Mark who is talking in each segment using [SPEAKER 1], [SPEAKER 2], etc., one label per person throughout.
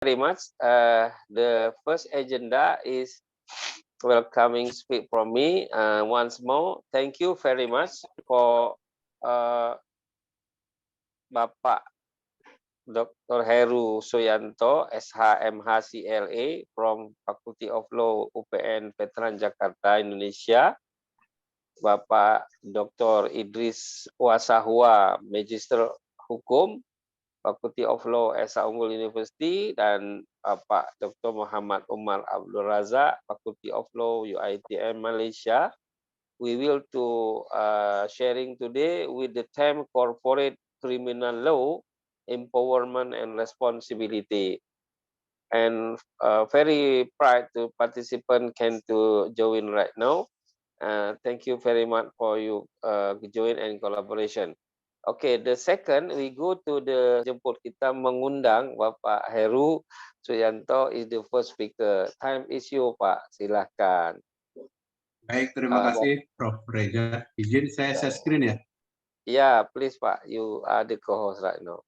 [SPEAKER 1] very much. The first agenda is welcoming speak from me once more. Thank you very much for Bapak Dr. Heru Suyanto, SHMH from Faculty of Law UPN Veteran Jakarta, Indonesia. Bapak Dr. Idris Wasahua, Magister Hukum, Faculty of Law Esa Unggul University, dan Pak Dr. Muhammad Umar Abdul Razak, Faculty of Law UITM Malaysia. We will to sharing today with the theme Corporate Criminal Law, Empowerment and Responsibility. And very proud to participant can to join right now. Thank you very much for you join and collaboration. Okay, the second we go to the jemput kita mengundang Bapak Heru Suyanto is the first speaker. Time is you, Pak. Silahkan.
[SPEAKER 2] Baik, terima kasih Prof. Reza. Izin saya share screen ya?
[SPEAKER 1] Ya, please Pak. You are the co-host right now.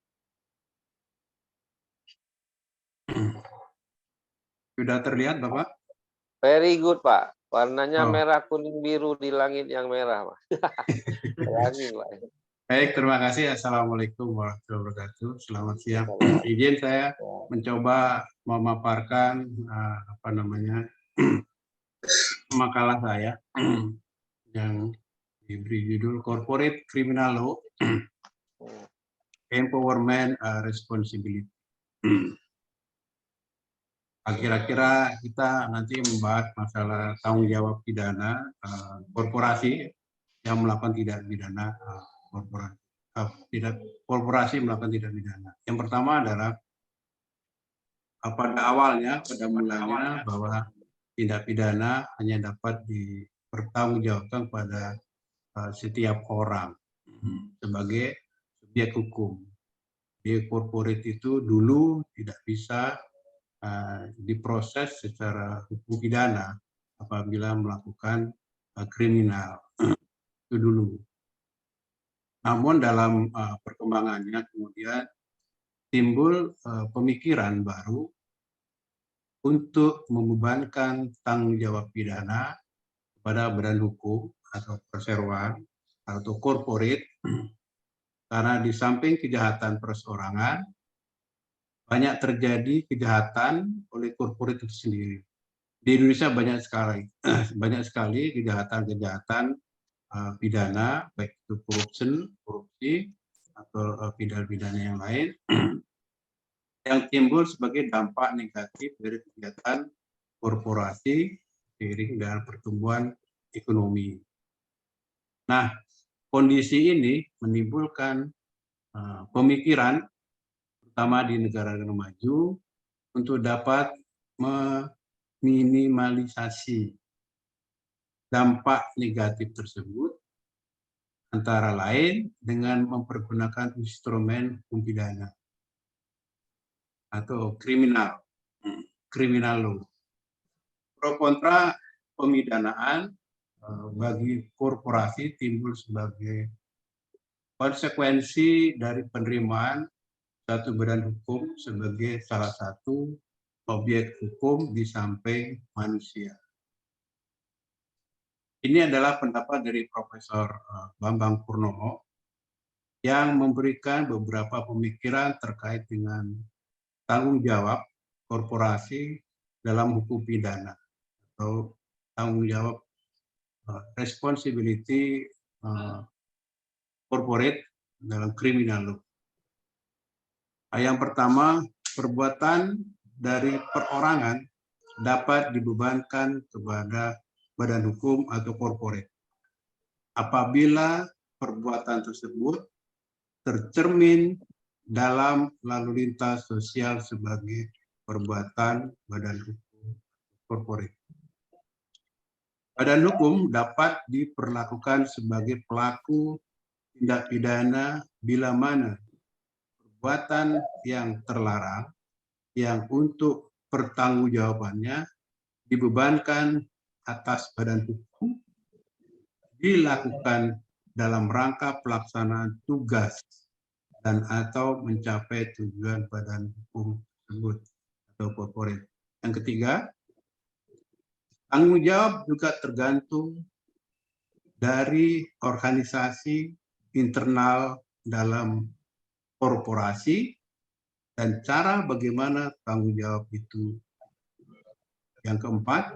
[SPEAKER 2] Sudah terlihat Bapak?
[SPEAKER 1] Very good Pak. Warnanya merah, kuning, biru di langit yang merah, Pak. Bayangin, Pak.
[SPEAKER 2] Baik, terima kasih. Assalamualaikum warahmatullahi wabarakatuh. Selamat siang. Izin saya mencoba memaparkan makalah saya yang diberi judul Corporate Criminal Law, Empowerment Responsibility. Kira-kira kita nanti membahas masalah tanggung jawab pidana korporasi yang melakukan tindak pidana korporasi melakukan tindak pidana. Yang pertama adalah pada mulanya bahwa tindak pidana hanya dapat dipertanggungjawabkan pada setiap orang sebagai subjek hukum. Di corporate itu dulu tidak bisa diproses secara hukum pidana apabila melakukan kriminal itu dulu. Namun dalam perkembangannya kemudian timbul pemikiran baru untuk membebankan tanggung jawab pidana kepada badan hukum atau perseroan atau corporate, karena di samping kejahatan perseorangan banyak terjadi kejahatan oleh corporate itu sendiri. Di Indonesia banyak sekali kejahatan-kejahatan pidana, baik itu korupsi atau pidana-pidana yang lain yang timbul sebagai dampak negatif dari kegiatan korporasi seiring dengan pertumbuhan ekonomi. Nah, kondisi ini menimbulkan pemikiran terutama di negara-negara maju untuk dapat meminimalisasi dampak negatif tersebut, antara lain dengan mempergunakan instrumen hukum pidana atau criminal law. Pro kontra pemidanaan bagi korporasi timbul sebagai konsekuensi dari penerimaan satu badan hukum sebagai salah satu objek hukum di samping manusia. Ini adalah pendapat dari Profesor Bambang Purnomo yang memberikan beberapa pemikiran terkait dengan tanggung jawab korporasi dalam hukum pidana atau tanggung jawab responsibility corporate dalam criminal law. Yang pertama, perbuatan dari perorangan dapat dibebankan kepada badan hukum atau corporate apabila perbuatan tersebut tercermin dalam lalu lintas sosial sebagai perbuatan badan hukum corporate. Badan hukum dapat diperlakukan sebagai pelaku tindak pidana bila mana perbuatan yang terlarang yang untuk pertanggungjawabannya dibebankan atas badan hukum dilakukan dalam rangka pelaksanaan tugas dan atau mencapai tujuan badan hukum tersebut. atau corporate. Yang ketiga, tanggung jawab juga tergantung dari organisasi internal dalam korporasi dan cara bagaimana tanggung jawab itu. Yang keempat,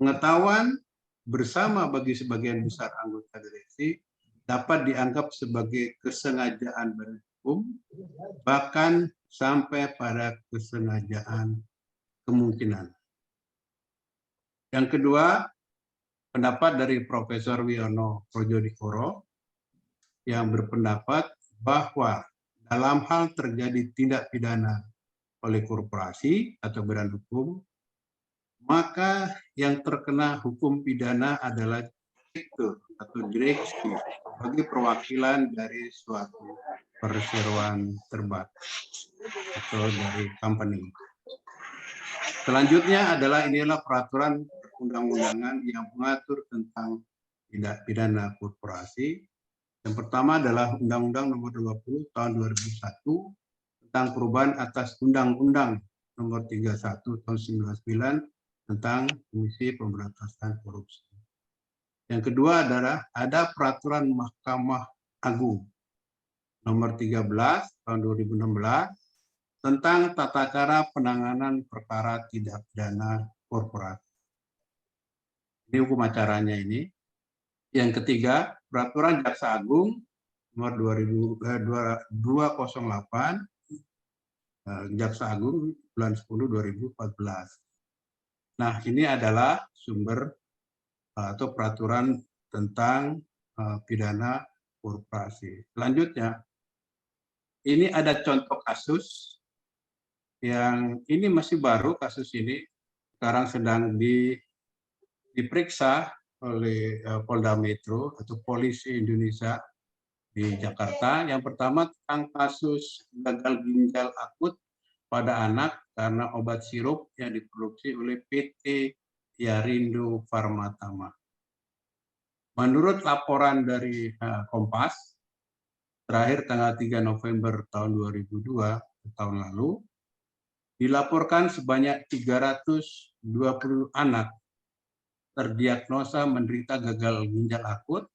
[SPEAKER 2] pengetahuan bersama bagi sebagian besar anggota direksi dapat dianggap sebagai kesengajaan berhukum, bahkan sampai pada kesengajaan kemungkinan. Yang kedua, pendapat dari Profesor Wiono Projodikoro yang berpendapat bahwa dalam hal terjadi tindak pidana oleh korporasi atau badan hukum, maka yang terkena hukum pidana adalah direktur atau direksi sebagai perwakilan dari suatu perseroan terbatas atau dari company. Selanjutnya inilah peraturan perundang-undangan yang mengatur tentang tindak pidana korporasi. Yang pertama adalah Undang-Undang Nomor 20 Tahun 2001 tentang perubahan atas Undang-Undang Nomor 31 Tahun 1999 tentang Komisi Pemberantasan Korupsi. Yang kedua adalah ada Peraturan Mahkamah Agung Nomor 13 Tahun 2016 tentang tata cara penanganan perkara tindak pidana korporasi. Ini hukum acaranya ini. Yang ketiga, Peraturan Jaksa Agung Nomor 208 Jaksa Agung bulan 10 2014. Nah, ini adalah sumber atau peraturan tentang pidana korporasi. Selanjutnya, ini ada contoh kasus yang ini masih baru, kasus ini sekarang sedang diperiksa oleh Polda Metro atau Polisi Indonesia di Jakarta. Yang pertama tentang kasus gagal ginjal akut pada anak karena obat sirup yang diproduksi oleh PT Yarindo Pharmatama. Menurut laporan dari Kompas, terakhir tanggal 3 November tahun 2002, tahun lalu, dilaporkan sebanyak 320 anak terdiagnosa menderita gagal ginjal akut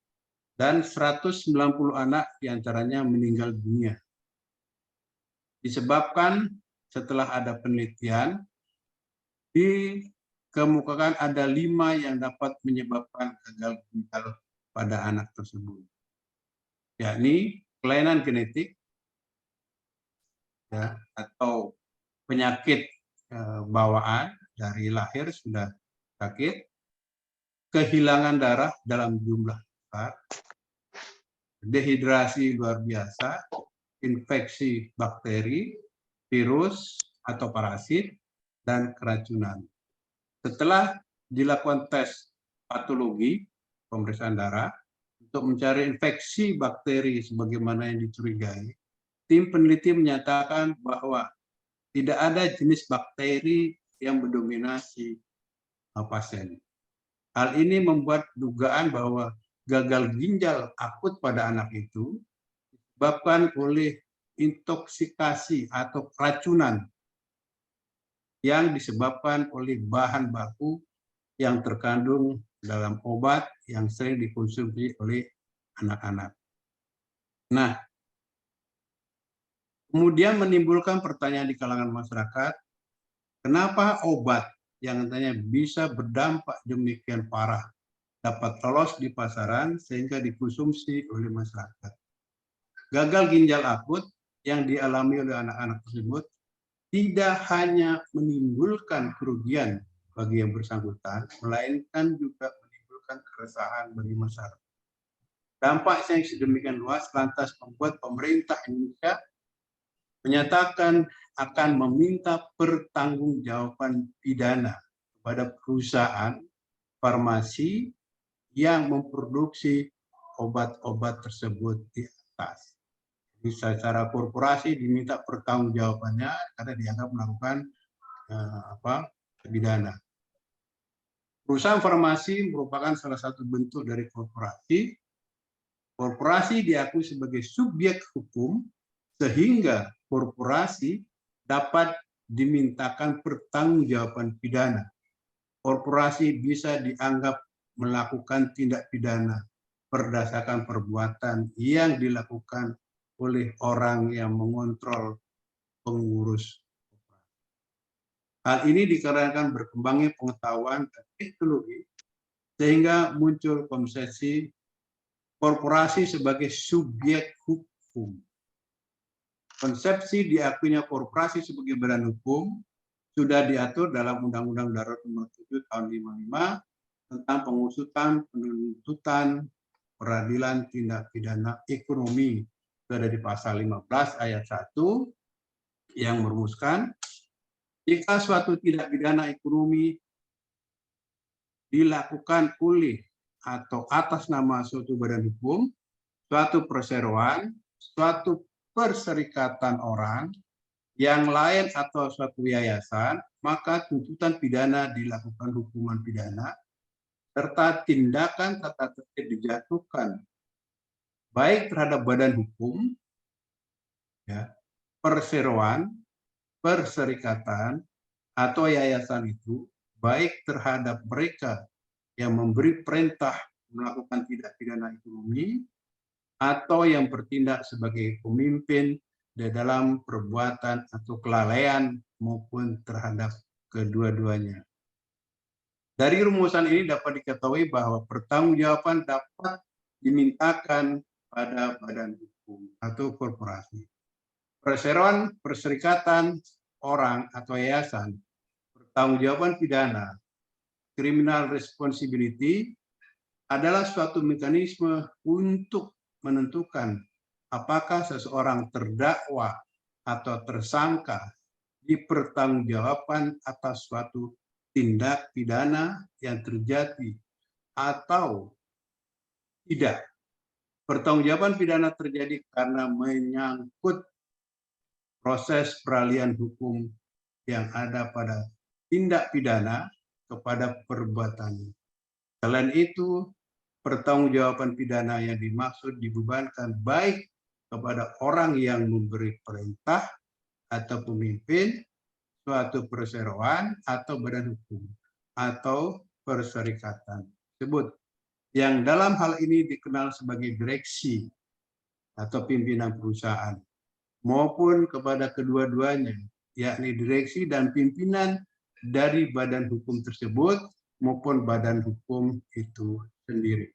[SPEAKER 2] dan 190 anak diantaranya meninggal dunia. Disebabkan setelah ada penelitian, dikemukakan ada 5 yang dapat menyebabkan gagal ginjal pada anak tersebut, yakni kelainan genetik, ya, atau penyakit bawaan dari lahir sudah sakit, kehilangan darah dalam jumlah besar, dehidrasi luar biasa, infeksi bakteri, virus atau parasit, dan keracunan. Setelah dilakukan tes patologi, pemeriksaan darah, untuk mencari infeksi bakteri sebagaimana yang dicurigai, tim peneliti menyatakan bahwa tidak ada jenis bakteri yang mendominasi pasien. Hal ini membuat dugaan bahwa gagal ginjal akut pada anak itu disebabkan oleh intoksikasi atau keracunan yang disebabkan oleh bahan baku yang terkandung dalam obat yang sering dikonsumsi oleh anak-anak. Nah, kemudian menimbulkan pertanyaan di kalangan masyarakat, kenapa obat yang katanya bisa berdampak demikian parah dapat lolos di pasaran sehingga dikonsumsi oleh masyarakat? Gagal ginjal akut yang dialami oleh anak-anak tersebut tidak hanya menimbulkan kerugian bagi yang bersangkutan, melainkan juga menimbulkan keresahan bagi masyarakat. Dampaknya yang sedemikian luas lantas membuat pemerintah Indonesia menyatakan akan meminta pertanggungjawaban pidana kepada perusahaan farmasi yang memproduksi obat-obat tersebut di atas. Jadi secara korporasi diminta pertanggungjawabannya karena dianggap melakukan pidana. Perusahaan farmasi merupakan salah satu bentuk dari korporasi. Korporasi diakui sebagai subjek hukum sehingga korporasi dapat dimintakan pertanggungjawaban pidana. Korporasi bisa dianggap melakukan tindak pidana berdasarkan perbuatan yang dilakukan oleh orang yang mengontrol pengurus. Hal ini dikarenakan berkembangnya pengetahuan dan teknologi sehingga muncul konsepsi korporasi sebagai subjek hukum. Konsepsi diakuinya korporasi sebagai badan hukum sudah diatur dalam Undang-Undang Darurat Nomor 7 Tahun 55 tentang pengusutan, penuntutan, peradilan tindak pidana ekonomi. Itu ada di pasal 15 ayat 1 yang merumuskan jika suatu tindak pidana ekonomi dilakukan oleh atau atas nama suatu badan hukum, suatu perseroan, suatu perserikatan orang, yang lain atau suatu yayasan, maka tuntutan pidana dilakukan hukuman pidana, serta tindakan tata tertib dijatuhkan, baik terhadap badan hukum, ya, perseroan, perserikatan, atau yayasan itu, baik terhadap mereka yang memberi perintah melakukan tindak pidana ekonomi, atau yang bertindak sebagai pemimpin di dalam perbuatan atau kelalaian maupun terhadap kedua-duanya. Dari rumusan ini dapat diketahui bahwa pertanggungjawaban dapat dimintakan pada badan hukum atau korporasi. Perseroan, perserikatan, orang atau yayasan, pertanggungjawaban pidana, criminal responsibility, adalah suatu mekanisme untuk menentukan apakah seseorang terdakwa atau tersangka dipertanggungjawabkan atas suatu tindak pidana yang terjadi atau tidak. Pertanggungjawaban pidana terjadi karena menyangkut proses peralihan hukum yang ada pada tindak pidana kepada perbuatan. Selain itu, pertanggungjawaban pidana yang dimaksud dibebankan baik kepada orang yang memberi perintah atau pemimpin suatu perseroan atau badan hukum atau perserikatan tersebut, yang dalam hal ini dikenal sebagai direksi atau pimpinan perusahaan, maupun kepada kedua-duanya, yakni direksi dan pimpinan dari badan hukum tersebut maupun badan hukum itu sendiri.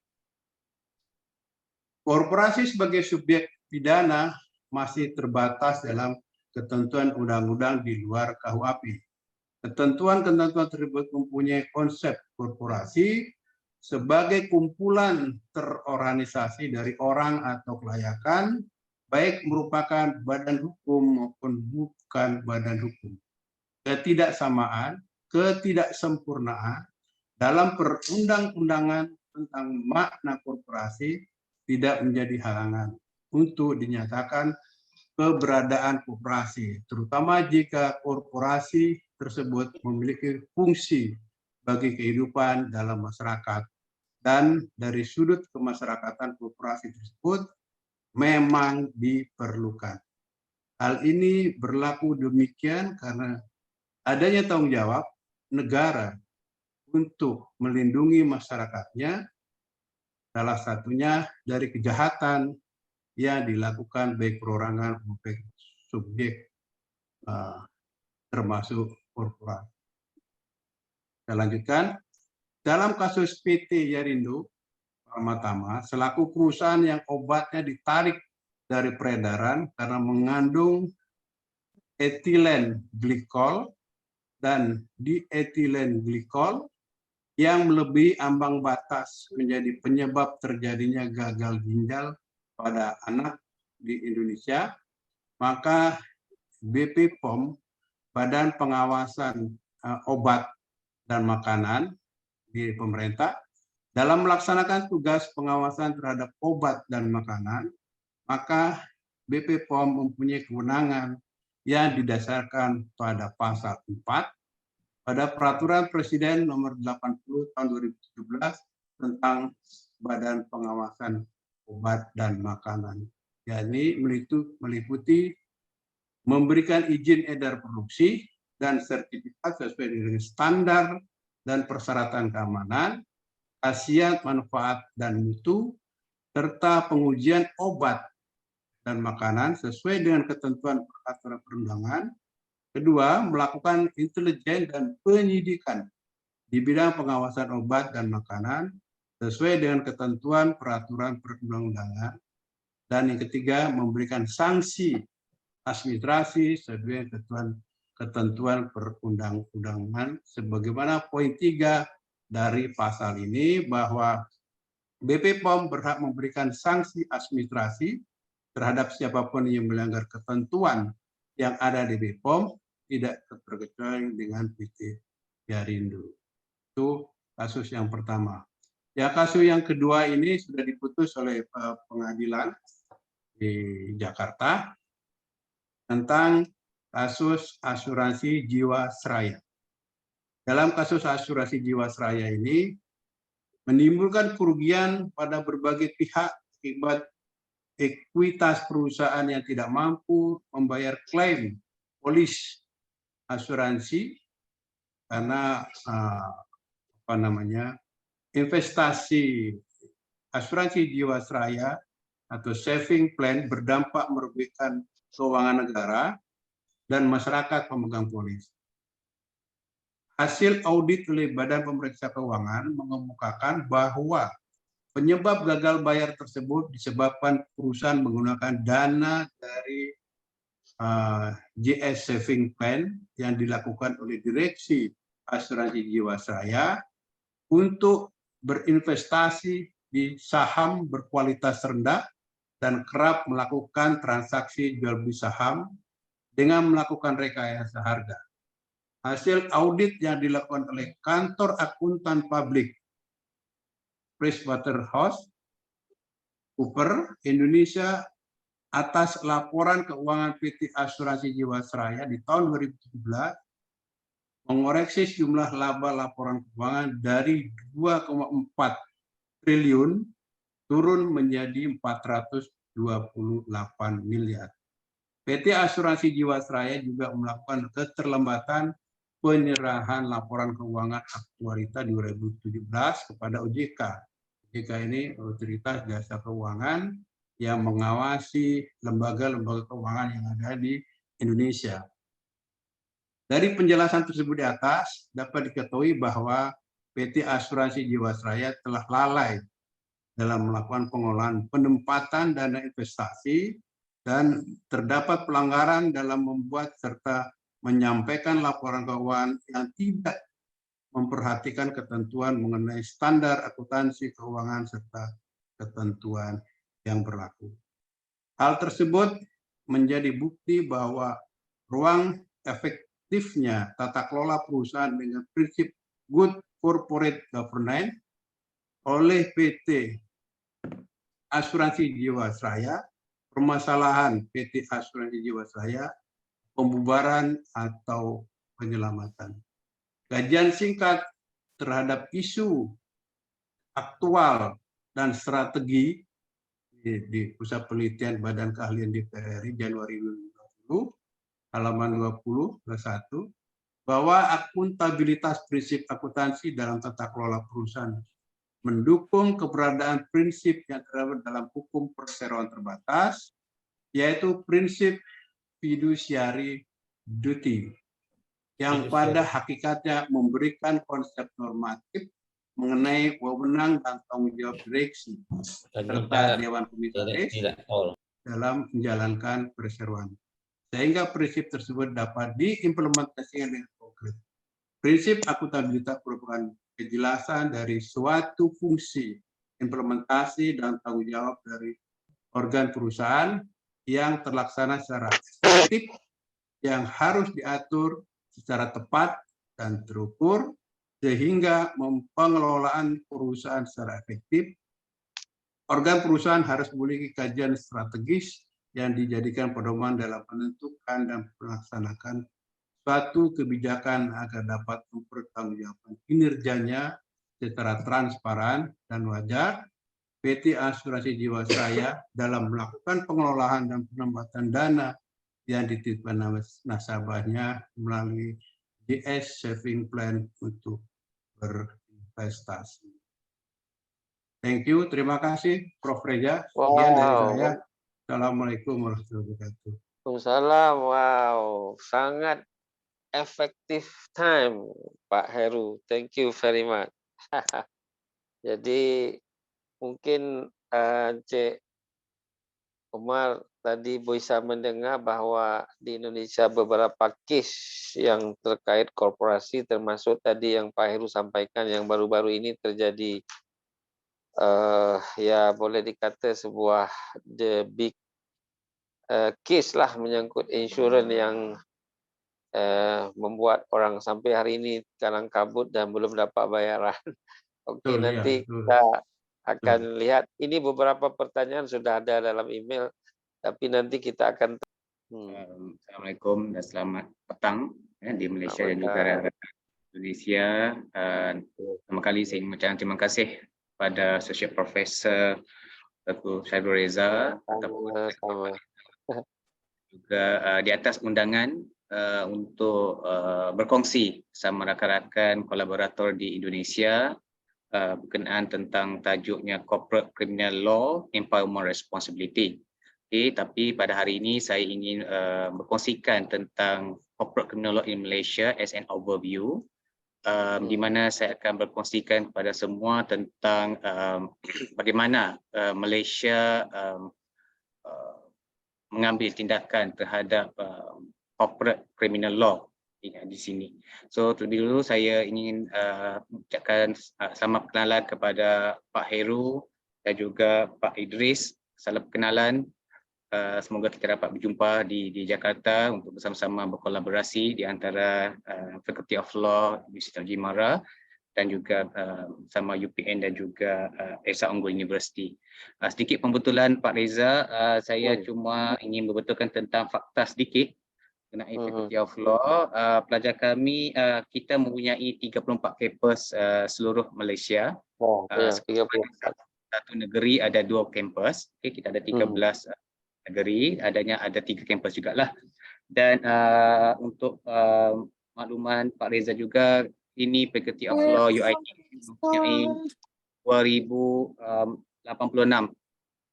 [SPEAKER 2] Korporasi sebagai subjek pidana masih terbatas dalam ketentuan undang-undang di luar KUHP. Ketentuan-ketentuan tersebut mempunyai konsep korporasi sebagai kumpulan terorganisasi dari orang atau kelayakan, baik merupakan badan hukum maupun bukan badan hukum. Ketidaksamaan, ketidaksempurnaan dalam perundang-undangan tentang makna korporasi tidak menjadi halangan untuk dinyatakan keberadaan koperasi, terutama jika korporasi tersebut memiliki fungsi bagi kehidupan dalam masyarakat, dan dari sudut kemasyarakatan koperasi tersebut memang diperlukan. Hal ini berlaku demikian karena adanya tanggung jawab negara untuk melindungi masyarakatnya, salah satunya dari kejahatan yang dilakukan baik perorangan maupun subjek termasuk korporasi. Saya lanjutkan. Dalam kasus PT Yarindo Pertama, selaku perusahaan yang obatnya ditarik dari peredaran karena mengandung etilen glikol dan dietilen glikol yang melebihi ambang batas menjadi penyebab terjadinya gagal ginjal pada anak di Indonesia, maka BP POM, Badan Pengawasan Obat dan Makanan di pemerintah, dalam melaksanakan tugas pengawasan terhadap obat dan makanan, maka BP POM mempunyai kewenangan yang didasarkan pada pasal 4 pada Peraturan Presiden Nomor 80 Tahun 2017 tentang Badan Pengawasan Obat dan Makanan, yakni meliputi memberikan izin edar produksi, dan sertifikat sesuai dengan standar dan persyaratan keamanan, khasiat, manfaat, dan mutu, serta pengujian obat dan makanan sesuai dengan ketentuan peraturan perundangan. Kedua, melakukan intelijen dan penyidikan di bidang pengawasan obat dan makanan sesuai dengan ketentuan peraturan perundang-undangan. Dan yang ketiga, memberikan sanksi administrasi sesuai dengan ketentuan perundang-undangan sebagaimana poin 3 dari pasal ini, bahwa BP POM berhak memberikan sanksi administrasi terhadap siapapun yang melanggar ketentuan yang ada di BP POM, tidak terkecuali dengan PT Jarindo. Itu kasus yang pertama. Ya, kasus yang kedua ini sudah diputus oleh pengadilan di Jakarta tentang kasus asuransi Jiwasraya. Dalam kasus asuransi Jiwasraya ini menimbulkan kerugian pada berbagai pihak akibat ekuitas perusahaan yang tidak mampu membayar klaim polis asuransi karena investasi asuransi Jiwasraya atau saving plan berdampak merugikan keuangan negara dan masyarakat pemegang polis. Hasil audit oleh Badan Pemeriksa Keuangan mengemukakan bahwa penyebab gagal bayar tersebut disebabkan perusahaan menggunakan dana dari JS Saving Plan yang dilakukan oleh Direksi Asuransi Jiwasraya untuk berinvestasi di saham berkualitas rendah dan kerap melakukan transaksi jual beli saham dengan melakukan rekayasa harga. Hasil audit yang dilakukan oleh Kantor Akuntan Publik PricewaterhouseCoopers Indonesia atas laporan keuangan PT Asuransi Jiwasraya di tahun 2017 mengoreksi jumlah laba laporan keuangan dari 2,4 triliun turun menjadi 428 miliar. PT Asuransi Jiwasraya juga melakukan keterlambatan penyerahan laporan keuangan aktuaritas 2017 kepada OJK. OJK ini Otoritas Jasa Keuangan yang mengawasi lembaga-lembaga keuangan yang ada di Indonesia. Dari penjelasan tersebut di atas, dapat diketahui bahwa PT Asuransi Jiwasraya telah lalai dalam melakukan pengolahan penempatan dana investasi dan terdapat pelanggaran dalam membuat serta menyampaikan laporan keuangan yang tidak memperhatikan ketentuan mengenai standar akuntansi keuangan serta ketentuan yang berlaku. Hal tersebut menjadi bukti bahwa ruang efektifnya tata kelola perusahaan dengan prinsip good corporate governance oleh PT Asuransi Jiwasraya, permasalahan PT Asuransi Jiwasraya, pembubaran atau penyelamatan. Kajian singkat terhadap isu aktual dan strategi di Pusat Penelitian Badan Keahlian DPR RI Januari 2020, halaman 20/1, bahwa akuntabilitas prinsip akuntansi dalam tata kelola perusahaan mendukung keberadaan prinsip yang terdapat dalam hukum perseroan terbatas, yaitu prinsip fiduciary duty, yang pada hakikatnya memberikan konsep normatif mengenai wewenang dan tanggung jawab direksi serta Dewan Komisaris dalam menjalankan perseroan. Sehingga prinsip tersebut dapat diimplementasikan dengan konkret. Prinsip akuntabilitas merupakan kejelasan dari suatu fungsi, implementasi, dan tanggung jawab dari organ perusahaan yang terlaksana secara efektif, yang harus diatur secara tepat dan terukur, sehingga pengelolaan perusahaan secara efektif. Organ perusahaan harus memiliki kajian strategis yang dijadikan pedoman dalam menentukan dan melaksanakan suatu kebijakan agar dapat mempertanggungjawabkan kinerjanya secara transparan dan wajar. PT Asuransi Jiwasraya dalam melakukan pengelolaan dan penempatan dana yang dititipkan nasabahnya melalui JS Saving Plan untuk berinvestasi. Thank you, terima kasih Prof. Reza. Sekian dari saya. Assalamualaikum warahmatullahi wabarakatuh.
[SPEAKER 1] Waalaikumsalam. Wow, sangat efektif time, Pak Heru. Thank you very much. Jadi mungkin Cik Umar tadi bisa mendengar bahwa di Indonesia beberapa case yang terkait korporasi, termasuk tadi yang Pak Heru sampaikan yang baru-baru ini terjadi, ya boleh dikata sebuah the big case lah menyangkut insurans yang membuat orang sampai hari ini kalang kabut dan belum dapat bayaran. Oke, nanti kita akan lihat. Ini beberapa pertanyaan sudah ada dalam email, tapi nanti kita akan.
[SPEAKER 3] Assalamualaikum dan selamat petang di Malaysia dan juga Indonesia. Pertama kali saya ingin mengucapkan terima kasih pada Associate Professor Dr. Syarul Reza juga di atas undangan untuk berkongsi sama rakan-rakan kolaborator di Indonesia berkenaan tentang tajuknya Corporate Criminal Law Empowerment Responsibility. Tapi pada hari ini saya ingin berkongsikan tentang Corporate Criminal Law in Malaysia as an overview, di mana saya akan berkongsikan kepada semua tentang bagaimana Malaysia mengambil tindakan terhadap corporate criminal law di sini. So terlebih dulu saya ingin ucapkan selamat perkenalan kepada Pak Heru dan juga Pak Idris. Salam perkenalan. Semoga kita dapat berjumpa di Jakarta untuk bersama-sama berkolaborasi di antara Faculty of Law Universiti Jimara dan juga sama UPN dan juga Esa Unggul University. Sedikit pembetulan Pak Reza, saya cuma ingin membetulkan tentang fakta sedikit mengenai Faculty of Law. Pelajar kami, kita mempunyai 34 kampus seluruh Malaysia. Satu negeri ada 2 kampus, kita ada 13 negeri, ada 3 kampus juga lah. Dan untuk makluman Pak Reza juga, ini Faculty of Law UIT mempunyai 2086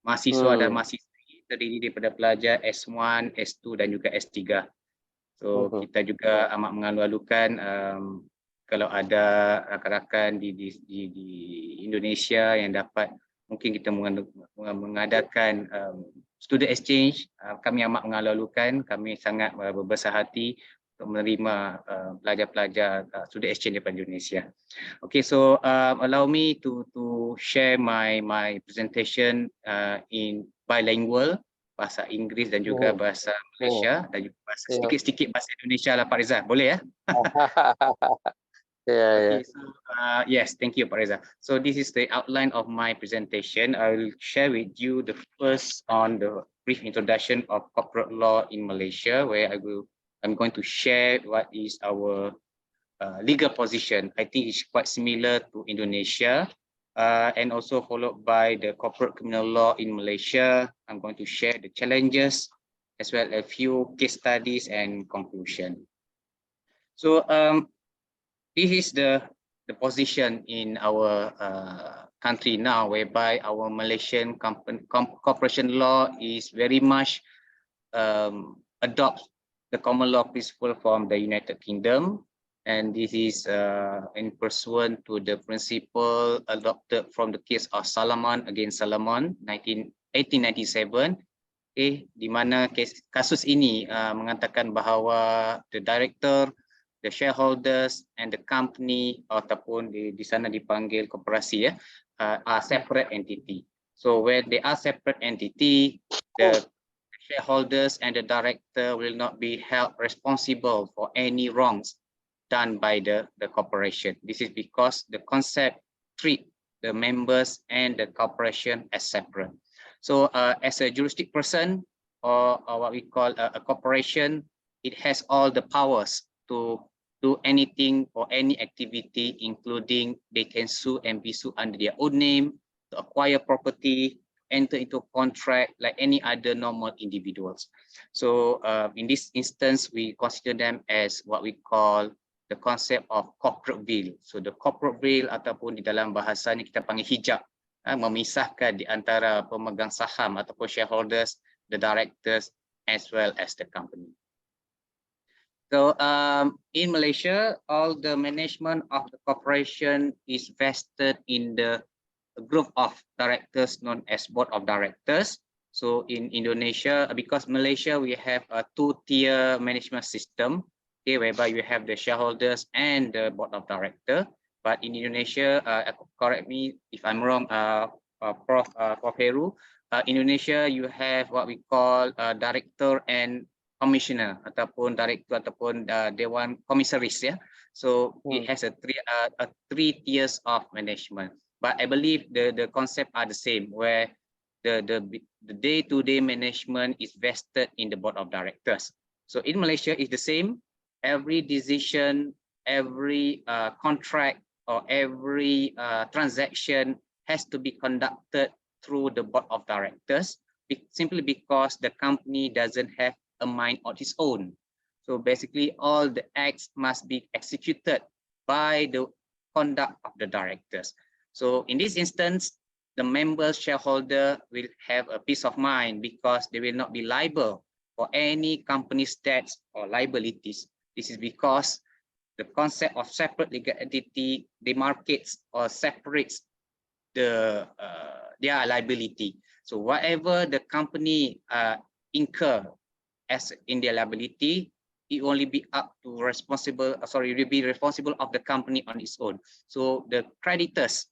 [SPEAKER 3] mahasiswa dan mahasiswi, terdiri daripada pelajar S1, S2 dan juga S3. So kita juga amat mengalu-alukan kalau ada rakan-rakan di Indonesia yang dapat mungkin kita mengadakan student exchange, kami amat mengalu-alukan, kami sangat berbesar hati untuk menerima pelajar-pelajar student exchange daripada Indonesia. Okay, so allow me to share my presentation in bilingual, bahasa Inggeris dan juga bahasa Malaysia dan juga sedikit-sedikit bahasa Indonesia lah Pak Reza, boleh ya? Okay, so, yes, thank you Pak Reza. So this is the outline of my presentation. I will share with you the first on the brief introduction of corporate law in Malaysia, where I'm going to share what is our legal position. I think it's quite similar to Indonesia, and also followed by the corporate criminal law in Malaysia. I'm going to share the challenges as well as a few case studies and conclusion. So this is the position in our country now, whereby our Malaysian corporation law is very much adopt the common law principle from the United Kingdom, and this is in pursuant to the principle adopted from the case of Salomon against Salomon 1897. Di mana kasus ini mengatakan bahawa the director, the shareholders and the company, ataupun di sana dipanggil korporasi are separate entity. So when they are separate entity, the shareholders and the director will not be held responsible for any wrongs done by the corporation. This is because the concept treat the members and the corporation as separate. So as a juristic person, or what we call a corporation, it has all the powers to do anything or any activity, including they can sue and be sued under their own name, to acquire property, enter into contract like any other normal individuals. So in this instance, we consider them as what we call the concept of corporate veil. So the corporate veil ataupun di dalam bahasa ni kita panggil hijab, memisahkan di antara pemegang saham ataupun shareholders, the directors as well as the company. So in Malaysia, all the management of the corporation is vested in the group of directors known as board of directors. So in Indonesia, because Malaysia, we have a two-tier management system, okay, whereby you have the shareholders and the board of director. But in Indonesia, correct me if I'm wrong, Prof. Heru, Indonesia, you have what we call director and commissioner ataupun director ataupun dewan komisaris, ya. So it has a three tiers of management. But I believe the concept are the same, where the day-to-day management is vested in the board of directors. So in Malaysia, it's the same. Every decision, every contract, or every transaction has to be conducted through the board of directors, simply because the company doesn't have a mind on its own. So basically, all the acts must be executed by the conduct of the directors. So in this instance, the member shareholder will have a peace of mind because they will not be liable for any company's debts or liabilities. This is because the concept of separate legal entity demarcates or separates their liability. So whatever the company incur as in their liability, it only be up to responsible of the company on its own. So the creditors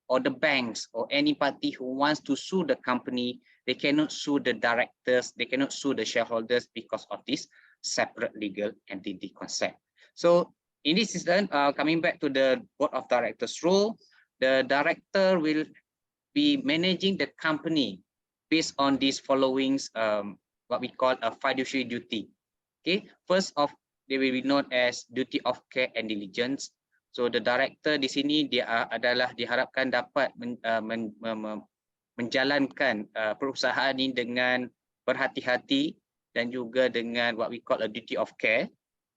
[SPEAKER 3] or the banks or any party who wants to sue the company, they cannot sue the directors, they cannot sue the shareholders because of this separate legal entity concept. So in this instance, coming back to the board of directors role, the director will be managing the company based on these following what we call a fiduciary duty. Okay, first off, they will be known as duty of care and diligence. So the director di sini dia adalah diharapkan dapat menjalankan perusahaan ini dengan berhati-hati dan juga dengan what we call a duty of care.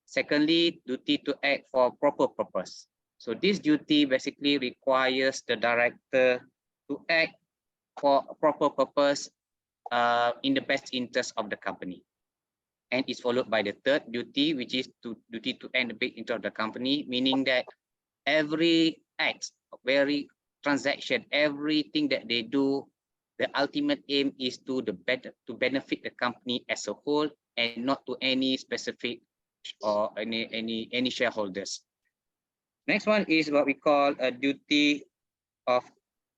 [SPEAKER 3] Secondly, duty to act for proper purpose. So this duty basically requires the director to act for a proper purpose in the best interest of the company. And it's followed by the third duty, which is duty to act in the best interest of the company, meaning that every act, every transaction, everything that they do, the ultimate aim is to benefit the company as a whole and not to any specific or any shareholders. Next one is what we call a duty of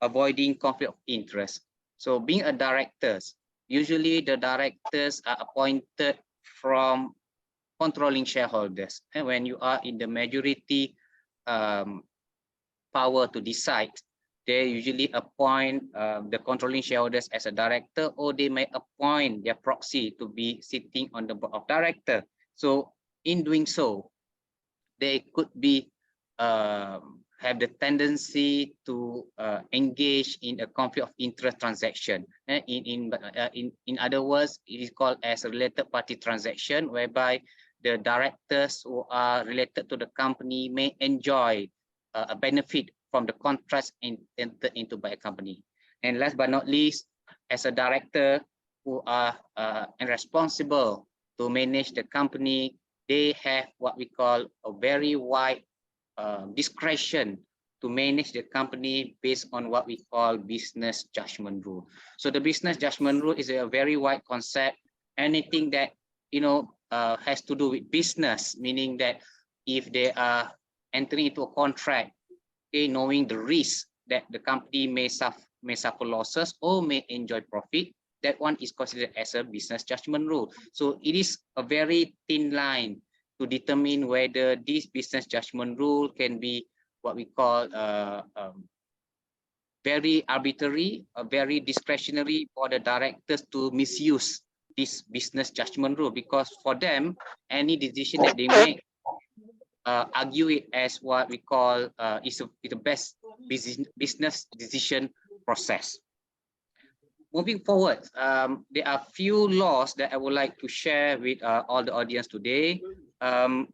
[SPEAKER 3] avoiding conflict of interest. So being a directors, usually the directors are appointed from controlling shareholders. And when you are in the majority power to decide, they usually appoint the controlling shareholders as a director, or they may appoint their proxy to be sitting on the board of director. So in doing so, they could be have the tendency to engage in a conflict of interest transaction. In other words, it is called as a related party transaction, whereby the directors who are related to the company may enjoy a benefit from the contracts entered into by a company. And last but not least, as a director who are responsible to manage the company, they have what we call a very wide discretion to manage the company based on what we call business judgment rule. So the business judgment rule is a very wide concept. Anything that has to do with business, meaning that if they are entering into a contract, knowing the risk that the company may suffer losses or may enjoy profit, that one is considered as a business judgment rule. So it is a very thin line to determine whether this business judgment rule can be what we call very arbitrary, very discretionary for the directors to misuse this business judgment rule, because for them, any decision that they make, argue it as what we call is the best business decision process. Moving forward, there are few laws that I would like to share with all the audience today.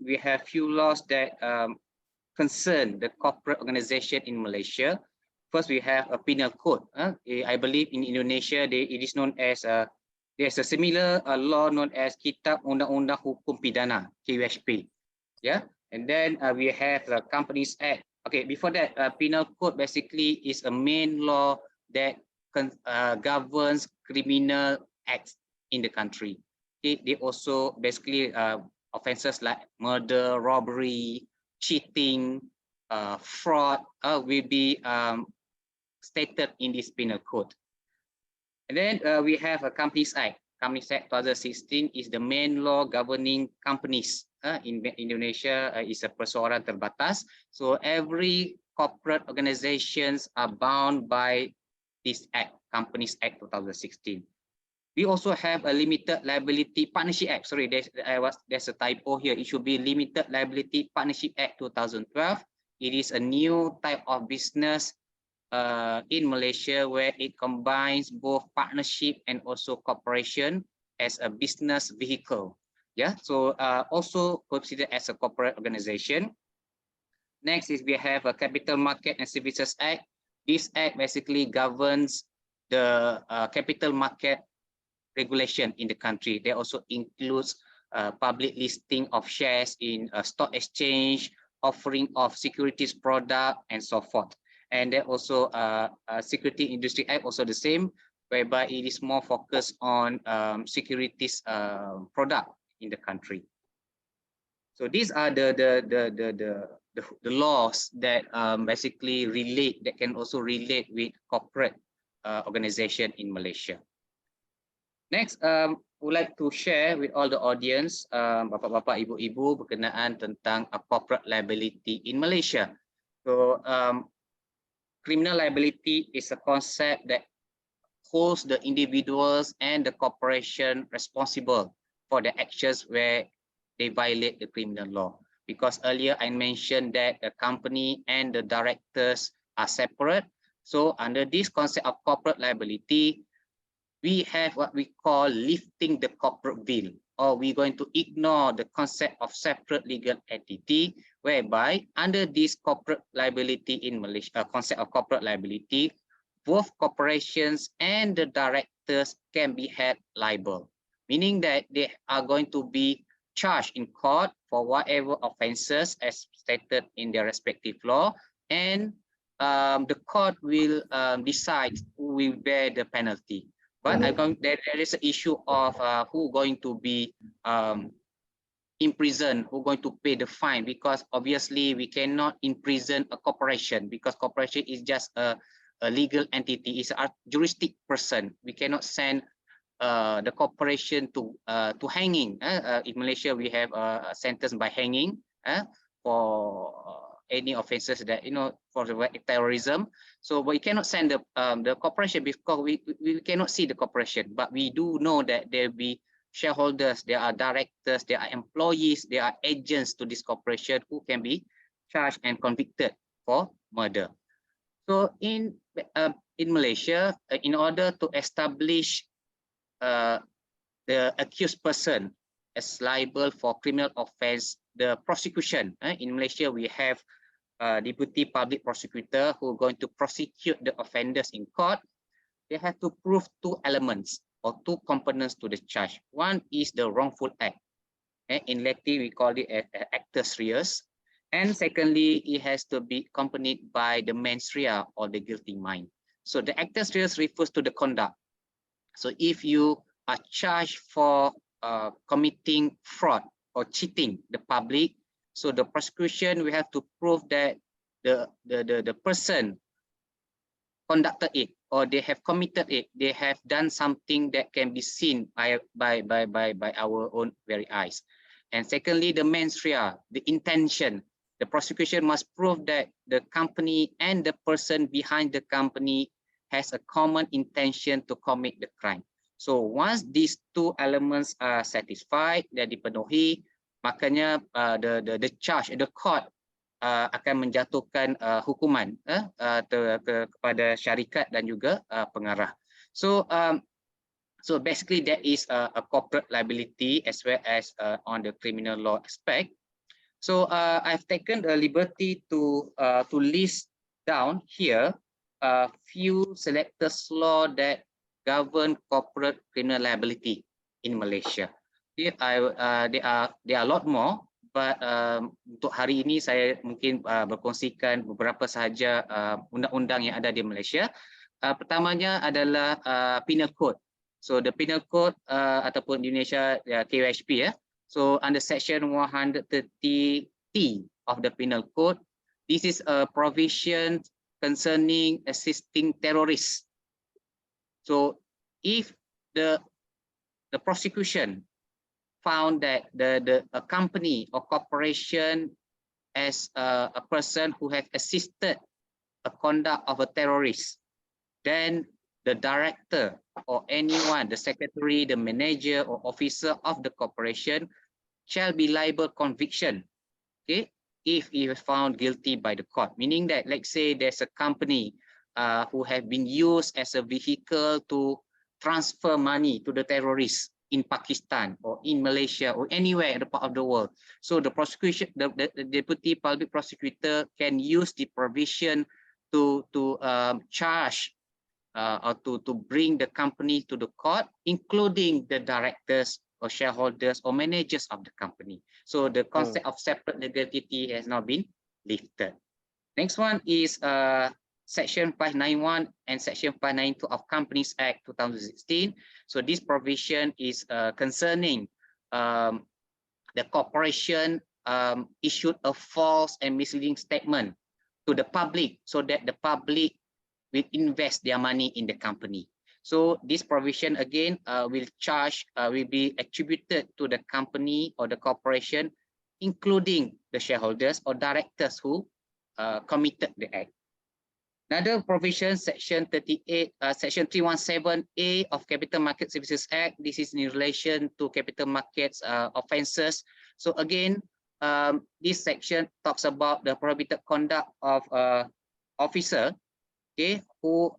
[SPEAKER 3] we have few laws that concern the corporate organization in Malaysia. First, we have a penal code. I believe in Indonesia, it is known as there's a similar law known as Kitab Undang-Undang Hukum Pidana (KUHP). Yeah, and then we have the Companies Act. Okay, before that, penal code basically is a main law that governs criminal acts in the country. They also basically offenses like murder, robbery, cheating, fraud will be stated in this penal code. And then we have a Companies Act. Companies Act 2016 is the main law governing companies in Indonesia. Is a perseorangan terbatas. So every corporate organizations are bound by this act, Companies Act 2016. We also have a Limited Liability Partnership Act. Sorry, there's a typo here. It should be Limited Liability Partnership Act 2012. It is a new type of business in Malaysia where it combines both partnership and also corporation as a business vehicle. Yeah, so also considered as a corporate organization. Next is we have a Capital Market and Services Act. This act basically governs the capital market regulation in the country. They also includes public listing of shares in a stock exchange, offering of securities product, and so forth. And then also Security Industry Act, also the same, whereby it is more focused on securities product in the country. So these are the laws that basically relate, that can also relate with corporate organization in Malaysia. Next, would like to share with all the audience, bapak-bapak, ibu-ibu, berkenaan tentang corporate liability in Malaysia. So criminal liability is a concept that holds the individuals and the corporation responsible for the actions where they violate the criminal law. Because earlier I mentioned that the company and the directors are separate. So under this concept of corporate liability, we have what we call lifting the corporate veil, or we're going to ignore the concept of separate legal entity, whereby under this corporate liability in Malaysia, concept of corporate liability, both corporations and the directors can be held liable, meaning that they are going to be charged in court for whatever offenses as stated in their respective law, and the court will decide who will bear the penalty. But there is an issue of who going to be imprisoned, who going to pay the fine, because obviously we cannot imprison a corporation, because corporation is just a legal entity, is a juristic person. We cannot send the corporation to hanging. In Malaysia, we have a sentence by hanging for any offenses that, for the terrorism. So we cannot send the corporation, because we cannot see the corporation, but we do know that there will be shareholders, there are directors, there are employees, there are agents to this corporation who can be charged and convicted for murder. So in Malaysia, in order to establish the accused person as liable for criminal offense, the prosecution in Malaysia, we have deputy public prosecutor who are going to prosecute the offenders in court. They have to prove two elements or two components to the charge. One is the wrongful act. In Latin, we call it actus reus. And secondly, it has to be accompanied by the mens rea, or the guilty mind. So the actus reus refers to the conduct. So if you are charged for committing fraud or cheating the public, so the prosecution, we have to prove that the person conducted it, or they have committed it, they have done something that can be seen by our own very eyes. And secondly, the mens rea, the intention. The prosecution must prove that the company and the person behind the company has a common intention to commit the crime. So once these two elements are satisfied, dan dipenuhi, makanya the charge, the court akan menjatuhkan hukuman kepada syarikat dan juga pengarah. So So basically, that is a corporate liability as well as on the criminal law aspect. So I've taken the liberty to list down here a few selected law that govern corporate criminal liability in Malaysia. There are a lot more, but untuk hari ini saya mungkin berkongsikan beberapa sahaja undang-undang yang ada di Malaysia. Pertamanya adalah Penal Code. So the Penal Code ataupun di Indonesia KUHP ya. So under section 130T of the Penal Code, this is a provision concerning assisting terrorists. So if the prosecution found that a company or corporation as a person who have assisted a conduct of a terrorist, then the director or anyone, the secretary, the manager or officer of the corporation shall be liable conviction, okay, if he is found guilty by the court. Meaning that, let's say there's a company who have been used as a vehicle to transfer money to the terrorists in Pakistan or in Malaysia or anywhere in the part of the world. So the prosecution, the deputy public prosecutor can use the provision to charge or to bring the company to the court, including the directors or shareholders or managers of the company. So the concept of separate legal entity has now been lifted. Next one is Section 591 and Section 592 of Companies Act 2016. So this provision is concerning the corporation issued a false and misleading statement to the public so that the public will invest their money in the company. So this provision again will be attributed to the company or the corporation, including the shareholders or directors who committed the act. Another provision, Section 38, Section 317A of Capital Market Services Act. This is in relation to capital markets offences. So again, this section talks about the prohibited conduct of officer, okay, who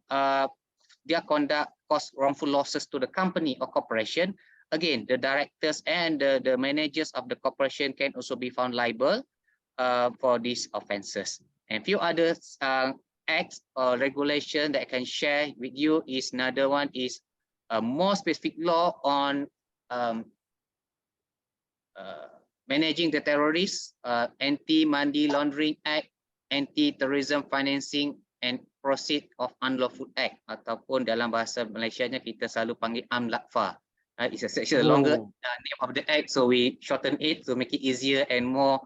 [SPEAKER 3] their conduct caused wrongful losses to the company or corporation. Again, the directors and the managers of the corporation can also be found liable for these offences. And few other acts or regulation that I can share with you is another one is a more specific law on managing the terrorists, Anti-Money Laundering Act, Anti-Terrorism Financing and Proceed of Unlawful Act, ataupun dalam bahasa Malaysianya kita selalu panggil AMLATFA. It's a section longer name of the act, so we shorten it to make it easier and more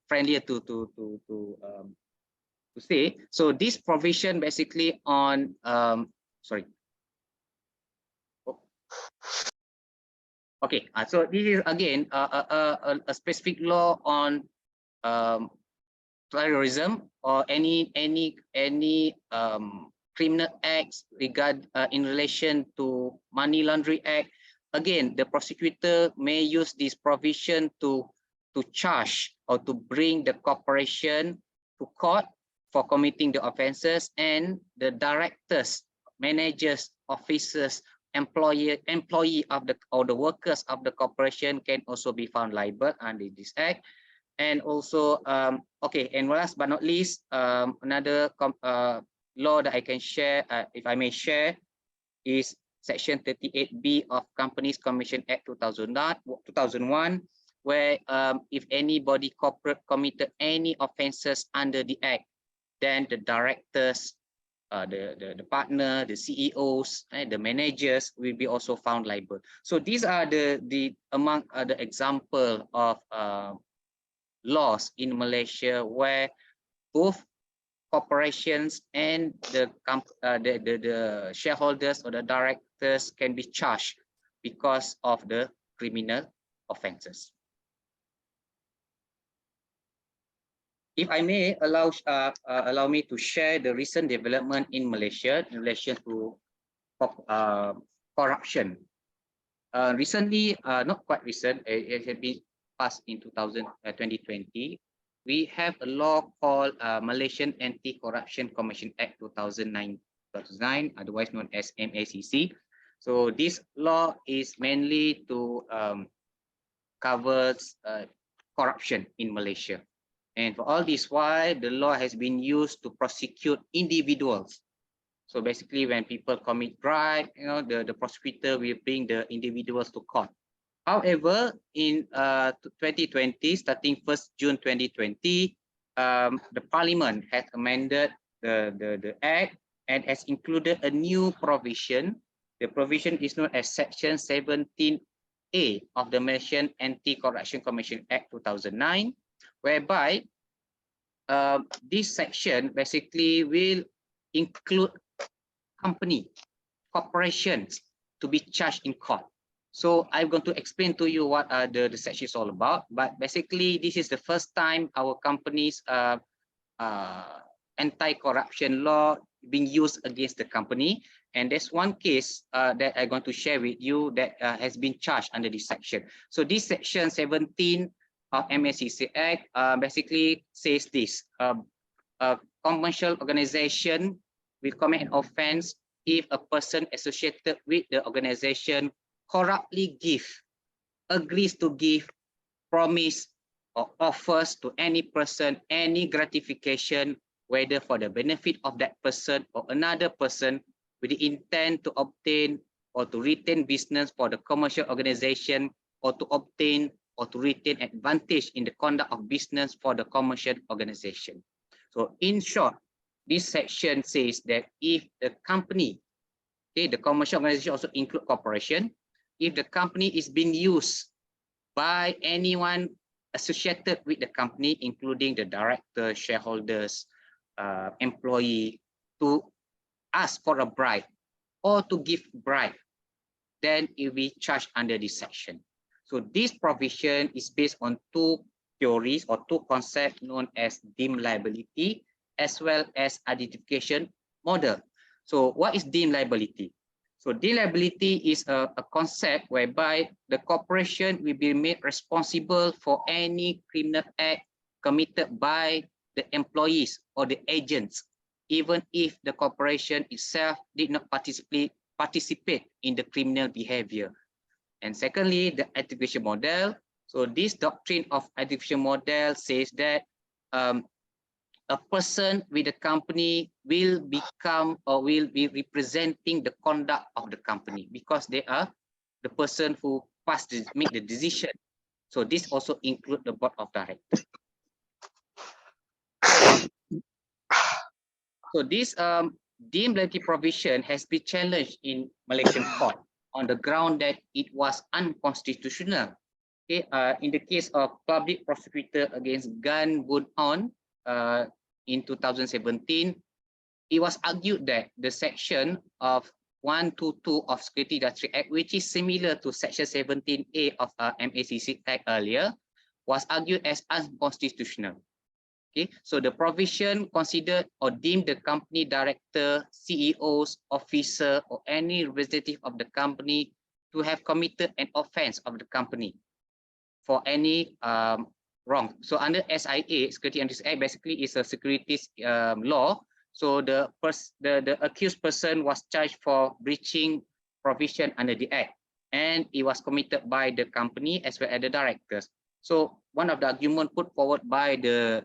[SPEAKER 3] friendlier to say. So this provision basically on okay, so this is again a specific law on terrorism or any criminal acts in relation to money laundering act. Again, the prosecutor may use this provision to charge or to bring the corporation to court for committing the offences, and the directors, managers, officers, employee of the workers of the corporation can also be found liable under this act. And also, okay, and last but not least, another law that I can share, if I may share, is Section 38B of Companies Commission Act 2001, where if anybody corporate committed any offences under the act, then the directors, the partner, the CEOs, the managers will be also found liable. So these are the among the example of laws in Malaysia where both corporations and the shareholders or the directors can be charged because of the criminal offences. If I may allow me to share the recent development in Malaysia in relation to corruption. Recently, not quite recent, it had been passed in 2020. We have a law called Malaysian Anti-Corruption Commission Act 2009, otherwise known as MACC. So this law is mainly to covers corruption in Malaysia. And for all this why the law has been used to prosecute individuals. So basically when people commit bribe, the prosecutor will bring the individuals to court. However, in 2020, starting 1st June 2020, the Parliament has amended the Act and has included a new provision. The provision is known as Section 17A of the Malaysian Anti-Corruption Commission Act 2009, whereby this section basically will include corporations to be charged in court. So I'm going to explain to you what the section is all about. But basically, this is the first time our company's anti-corruption law being used against the company. And there's one case that I'm going to share with you that has been charged under this section. So this section 17 of MACC Act basically says this: a commercial organization will commit an offense if a person associated with the organization corruptly agrees to give, promise, or offers to any person any gratification, whether for the benefit of that person or another person, with the intent to obtain or to retain business for the commercial organization, or to obtain or to retain advantage in the conduct of business for the commercial organization. So in short, this section says that if the company, the commercial organization also include corporation, if the company is being used by anyone associated with the company, including the director, shareholders, employee, to ask for a bribe or to give bribe, then it will be charged under this section. So this provision is based on two theories or two concepts known as deemed liability as well as identification model. So what is deemed liability? So deemed liability is a concept whereby the corporation will be made responsible for any criminal act committed by the employees or the agents, even if the corporation itself did not participate in the criminal behavior. And secondly, the identification model. So this doctrine of identification model says that a person with the company will become or will be representing the conduct of the company because they are the person who make the decision. So this also includes the board of directors. So this deemed liability provision has been challenged in Malaysian court on the ground that it was unconstitutional. Okay, in the case of public prosecutor against Gan Boon On in 2017, it was argued that the section of 122 of Security Industry Act, which is similar to section 17A of MACC Act earlier, was argued as unconstitutional. Okay, so the provision considered or deemed the company director, CEOs, officer, or any representative of the company to have committed an offense of the company for any wrong. So under SIA, Security Industry Act, basically is a securities law. So the accused person was charged for breaching provision under the Act, and it was committed by the company as well as the directors. So one of the arguments put forward by the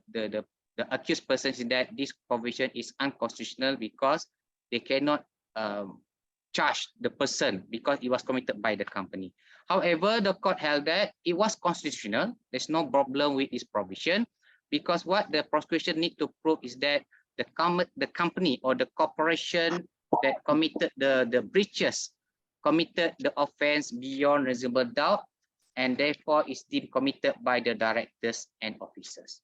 [SPEAKER 3] accused persons is that this provision is unconstitutional because they cannot charge the person because it was committed by the company. However, the court held that it was constitutional. There's no problem with this provision because what the prosecution need to prove is that the company or the corporation that committed the breaches committed the offense beyond reasonable doubt, and therefore is deemed committed by the directors and officers.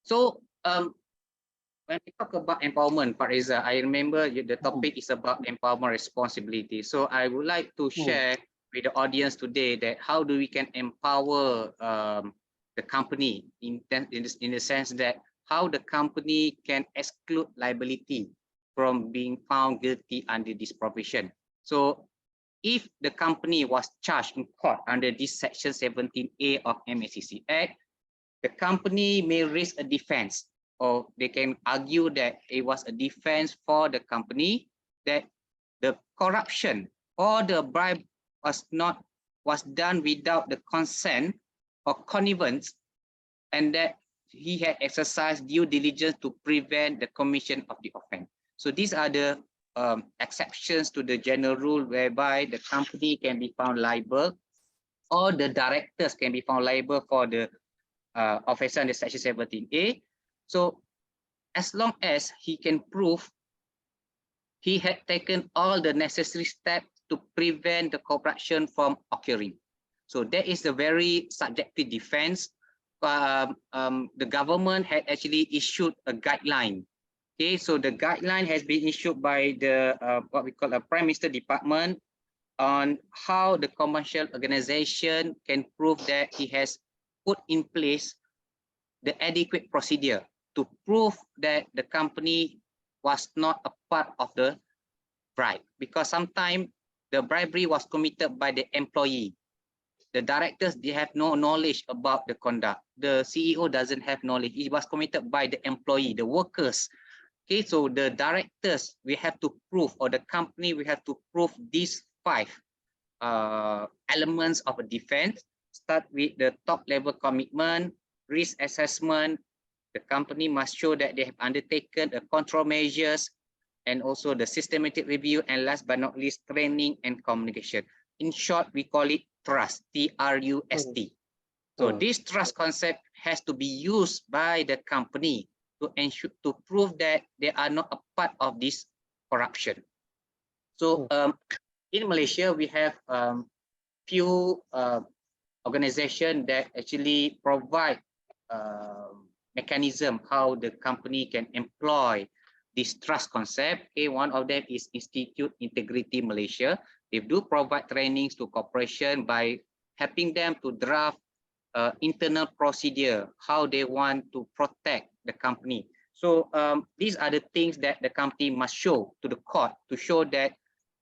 [SPEAKER 3] So when we talk about empowerment, Pak Reza, I remember the topic is about empowerment responsibility. So I would like to share with the audience today that how do we can empower the company in the sense that how the company can exclude liability from being found guilty under this provision. So if the company was charged in court under this section 17A of MACC Act, the company may raise a defense, or they can argue that it was a defense for the company that the corruption or the bribe was done without the consent or connivance, and that he had exercised due diligence to prevent the commission of the offense. So these are the exceptions to the general rule whereby the company can be found liable or the directors can be found liable for the offense under Section 17A. So as long as he can prove he had taken all the necessary steps to prevent the corruption from occurring. So that is a very subjective defense. The government had actually issued a guideline. Okay, so the guideline has been issued by the what we call a Prime Minister Department on how the commercial organization can prove that he has put in place the adequate procedure to prove that the company was not a part of the bribe, because sometimes the bribery was committed by the employee. The directors, they have no knowledge about the conduct. The CEO doesn't have knowledge. It was committed by the employee, the workers. Okay, so the directors, we have to prove, or the company, we have to prove these 5 elements of a defense. Start with the top level commitment, risk assessment. The company must show that they have undertaken a control measures, and also the systematic review, and last but not least, training and communication. In short, we call it trust, T-R-U-S-T. So this trust concept has to be used by the company to ensure, to prove that they are not a part of this corruption. So in Malaysia, we have few organizations that actually provide mechanism how the company can employ this trust concept. Okay, one of them is Institute Integrity Malaysia. They do provide trainings to corporation by helping them to draft internal procedure, how they want to protect the company. So these are the things that the company must show to the court to show that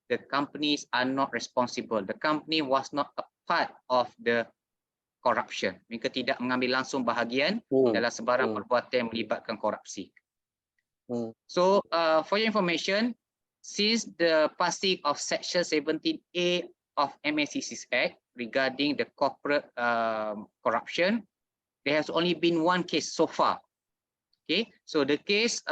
[SPEAKER 3] the companies are not responsible. The company was not a part of the corruption. Mereka tidak mengambil langsung bahagian dalam sebarang perbuatan yang melibatkan korupsi. So for your information, since the passing of Section 17A of MACC's Act regarding the corporate corruption, there has only been one case so far. Okay, so the case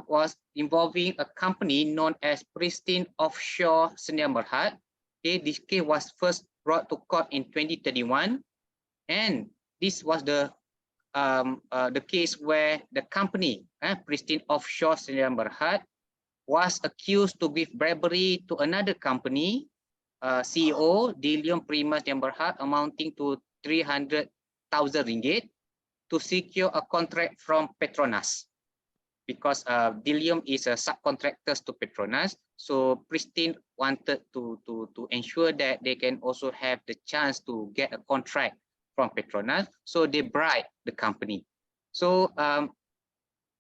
[SPEAKER 3] was involving a company known as Pristine Offshore Sdn Bhd. Okay, this case was first brought to court in 2021, and this was the case where the company, Pristine Offshore Sdn Bhd, was accused to give bribery to another company, CEO Dilium Prima Sdn Bhd, amounting to 300,000 ringgit to secure a contract from Petronas, because Dilium is a subcontractor to Petronas. So Pristine wanted to ensure that they can also have the chance to get a contract from Petronas. So they bribed the company. So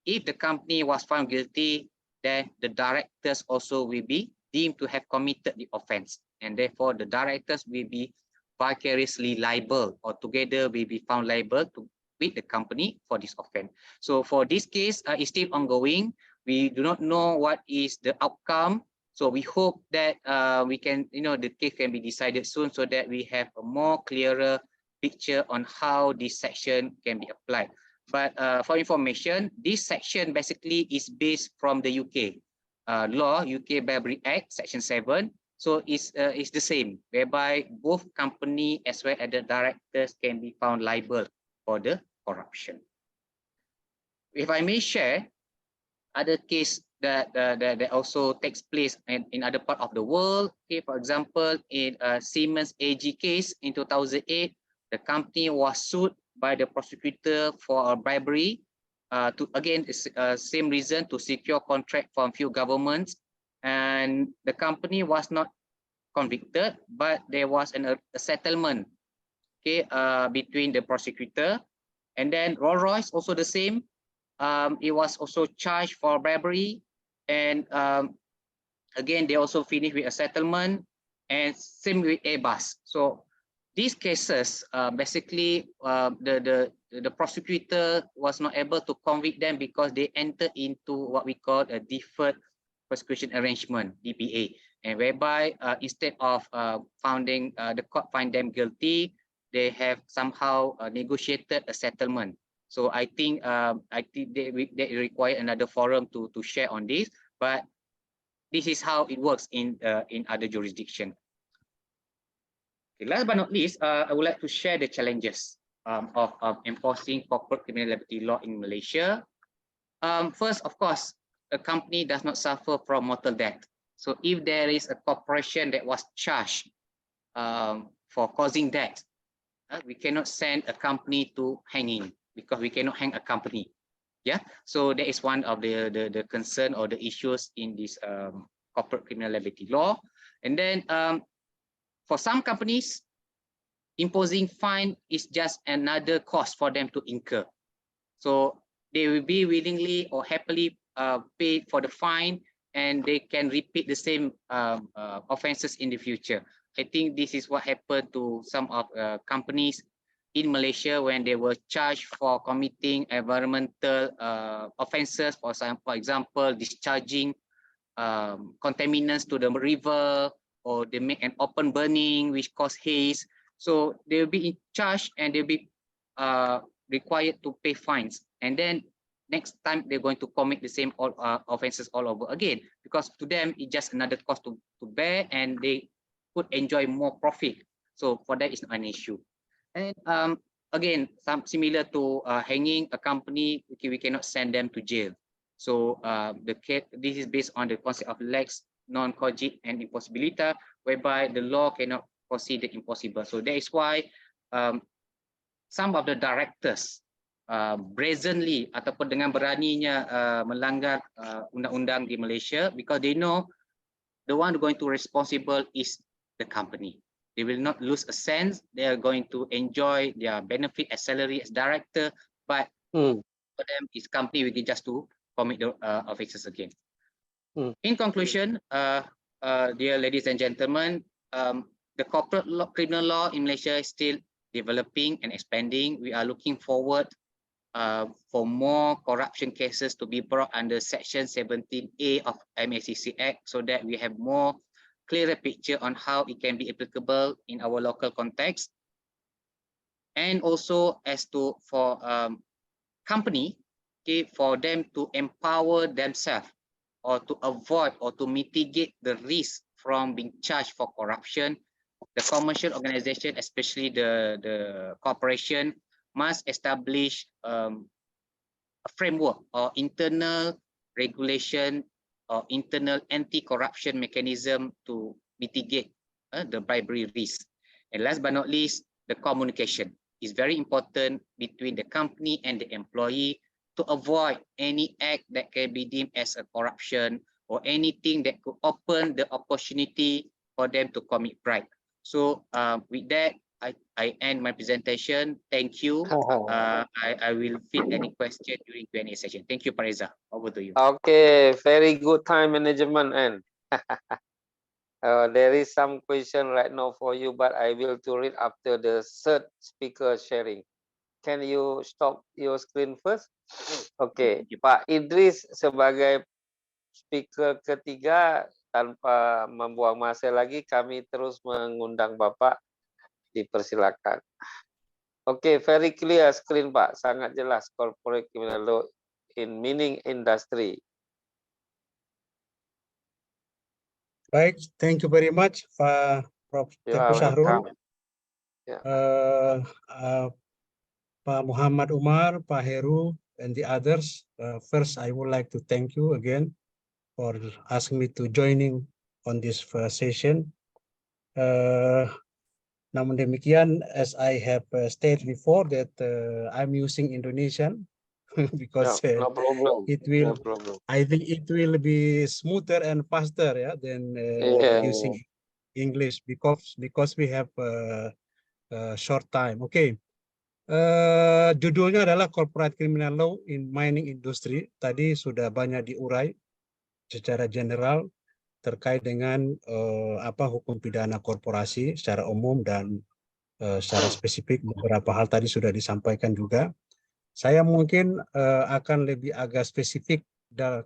[SPEAKER 3] if the company was found guilty, then the directors also will be deemed to have committed the offense, and therefore the directors will be vicariously liable, or together will be found liable to with the company for this offense. So for this case, it's still ongoing. We do not know what is the outcome. So we hope that we can, the case can be decided soon, so that we have a more clearer picture on how this section can be applied. But for information, this section basically is based from the UK law, UK Bribery Act, Section 7. So it's the same, whereby both company as well as the directors can be found liable for the corruption. If I may share other case that also takes place in other part of the world. Okay, for example, in Siemens AG case in 2008, the company was sued by the prosecutor for a bribery. To again, same reason, to secure contract from few governments, and the company was not convicted, but there was a settlement, okay, between the prosecutor. And then Rolls-Royce also the same. It was also charged for bribery, and again they also finished with a settlement, and same with Airbus. So these cases basically the prosecutor was not able to convict them because they entered into what we call a deferred prosecution arrangement, DPA. and whereby instead of finding the court find them guilty, they have somehow negotiated a settlement. So I think they require another forum to share on this, but this is how it works in other jurisdictions. Okay, last but not least, I would like to share the challenges of enforcing corporate criminal liability law in Malaysia. First, of course, a company does not suffer from mortal death. So if there is a corporation that was charged for causing death, we cannot send a company to hanging because we cannot hang a company. Yeah, so that is one of the concern or the issues in this corporate criminal liability law. And then for some companies, imposing fine is just another cost for them to incur. So they will be willingly or happily pay for the fine, and they can repeat the same offenses in the future. I think this is what happened to some of companies in Malaysia when they were charged for committing environmental offenses, for example, discharging contaminants to the river, or they make an open burning which cause haze. So they will be in charge and they'll be required to pay fines. And then next time they're going to commit the same offenses all over again, because to them it's just another cost to bear, and they could enjoy more profit. So for that, it's not an issue. And again, similar to hanging a company, okay, we cannot send them to jail. So this is based on the concept of lex non cogit and impossibilita, whereby the law cannot foresee the impossible. So that is why some of the directors brazenly ataupun dengan beraninya melanggar undang-undang di Malaysia, because they know the one going to responsible is the company. They will not lose a cent. They are going to enjoy their benefit as salary as director, but for them, it's company we just to commit the offences again. In conclusion, dear ladies and gentlemen, the corporate law, criminal law in Malaysia is still developing and expanding. We are looking forward for more corruption cases to be brought under Section 17A of MACC Act, so that we have more clearer picture on how it can be applicable in our local context, and also as to for company, okay, for them to empower themselves or to avoid or to mitigate the risk from being charged for corruption. The commercial organization, especially the corporation, must establish a framework or internal regulation or internal anti-corruption mechanism to mitigate the bribery risk. And last but not least, the communication is very important between the company and the employee to avoid any act that can be deemed as a corruption or anything that could open the opportunity for them to commit bribe. So with that, I end my presentation. Thank you. I will field any question during Q&A session. Thank you, Pak Reza. Over to you.
[SPEAKER 1] Okay, very good time management, and there is some question right now for you, but I will to read after the third speaker sharing. Can you stop your screen first? Okay, Pak Idris sebagai speaker ketiga, tanpa membuang masa lagi, kami terus mengundang Bapak. Dipersilakan. Oke, very clear screen Pak, sangat jelas corporate criminal law in mining industry.
[SPEAKER 2] Baik, thank you very much, Pak Prof. Tengku Syahrul. Pak Muhammad Umar, Pak Heru, and the others. First, I would like to thank you again for asking me to joining on this first session. Namun demikian, as I have stated before that I'm using Indonesian because
[SPEAKER 1] no problem.
[SPEAKER 2] It will.
[SPEAKER 1] No problem.
[SPEAKER 2] I think it will be smoother and faster, yeah, than using English because we have a short time. Okay. Judulnya adalah Corporate Criminal Law in Mining Industry. Tadi sudah banyak diurai secara general terkait dengan hukum pidana korporasi secara umum, dan secara spesifik beberapa hal tadi sudah disampaikan juga. Saya mungkin akan lebih agak spesifik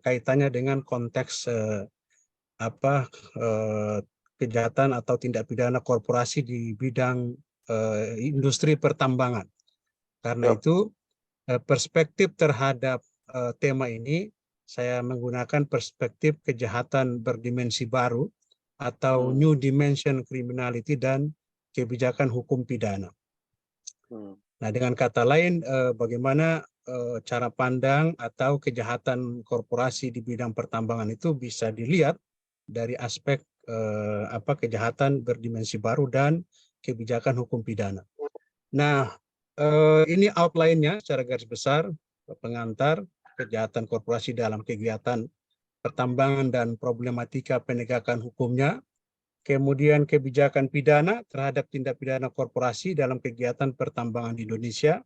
[SPEAKER 2] kaitannya dengan konteks kejahatan atau tindak pidana korporasi di bidang industri pertambangan. Karena
[SPEAKER 1] Yep.
[SPEAKER 2] itu perspektif terhadap tema ini saya menggunakan perspektif kejahatan berdimensi baru atau new dimension criminality dan kebijakan hukum pidana. Nah, dengan kata lain, bagaimana cara pandang atau kejahatan korporasi di bidang pertambangan itu bisa dilihat dari aspek kejahatan berdimensi baru dan kebijakan hukum pidana. Nah, ini outline-nya secara garis besar, pengantar kejahatan korporasi dalam kegiatan pertambangan dan problematika penegakan hukumnya, kemudian kebijakan pidana terhadap tindak pidana korporasi dalam kegiatan pertambangan di Indonesia,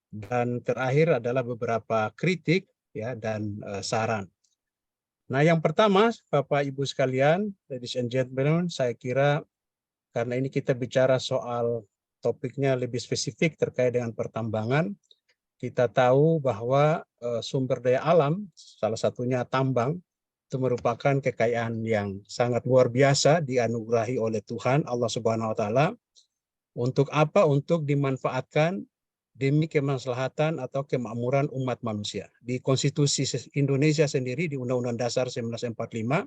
[SPEAKER 2] dan terakhir adalah beberapa kritik ya dan saran. Nah, yang pertama, Bapak Ibu sekalian, ladies and gentlemen, saya kira karena ini kita bicara soal topiknya lebih spesifik terkait dengan pertambangan, kita tahu bahwa sumber daya alam, salah satunya tambang, itu merupakan kekayaan yang sangat luar biasa dianugerahi oleh Tuhan Allah Subhanahu wa taala. Untuk apa? Untuk dimanfaatkan demi kemaslahatan atau kemakmuran umat manusia. Di Konstitusi Indonesia sendiri, di Undang-Undang Dasar 1945,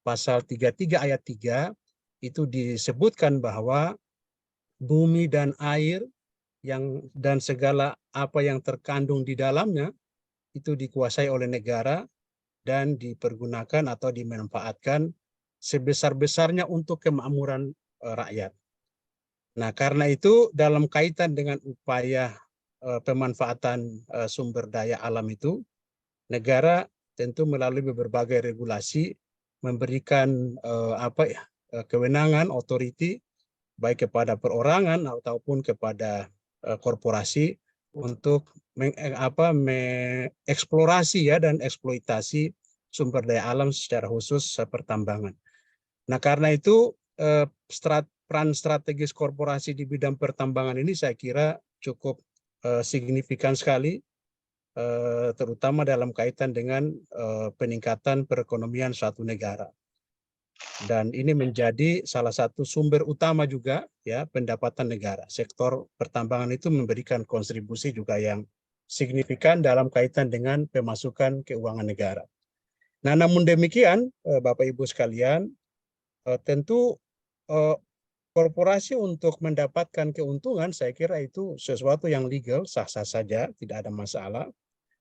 [SPEAKER 2] pasal 33 ayat 3, itu disebutkan bahwa bumi dan air dan segala apa yang terkandung di dalamnya itu dikuasai oleh negara dan dipergunakan atau dimanfaatkan sebesar-besarnya untuk kemakmuran rakyat. Nah, karena itu dalam kaitan dengan upaya pemanfaatan sumber daya alam itu, negara tentu melalui berbagai regulasi memberikan kewenangan, otoriti, baik kepada perorangan ataupun kepada korporasi untuk mengeksplorasi ya dan eksploitasi sumber daya alam secara khusus pertambangan. Nah, karena itu peran strategis korporasi di bidang pertambangan ini saya kira cukup signifikan sekali, terutama dalam kaitan dengan peningkatan perekonomian suatu negara. Dan ini menjadi salah satu sumber utama juga ya pendapatan negara. Sektor pertambangan itu memberikan kontribusi juga yang signifikan dalam kaitan dengan pemasukan keuangan negara. Nah, namun demikian Bapak Ibu sekalian, tentu korporasi untuk mendapatkan keuntungan saya kira itu sesuatu yang legal, sah-sah saja, tidak ada masalah.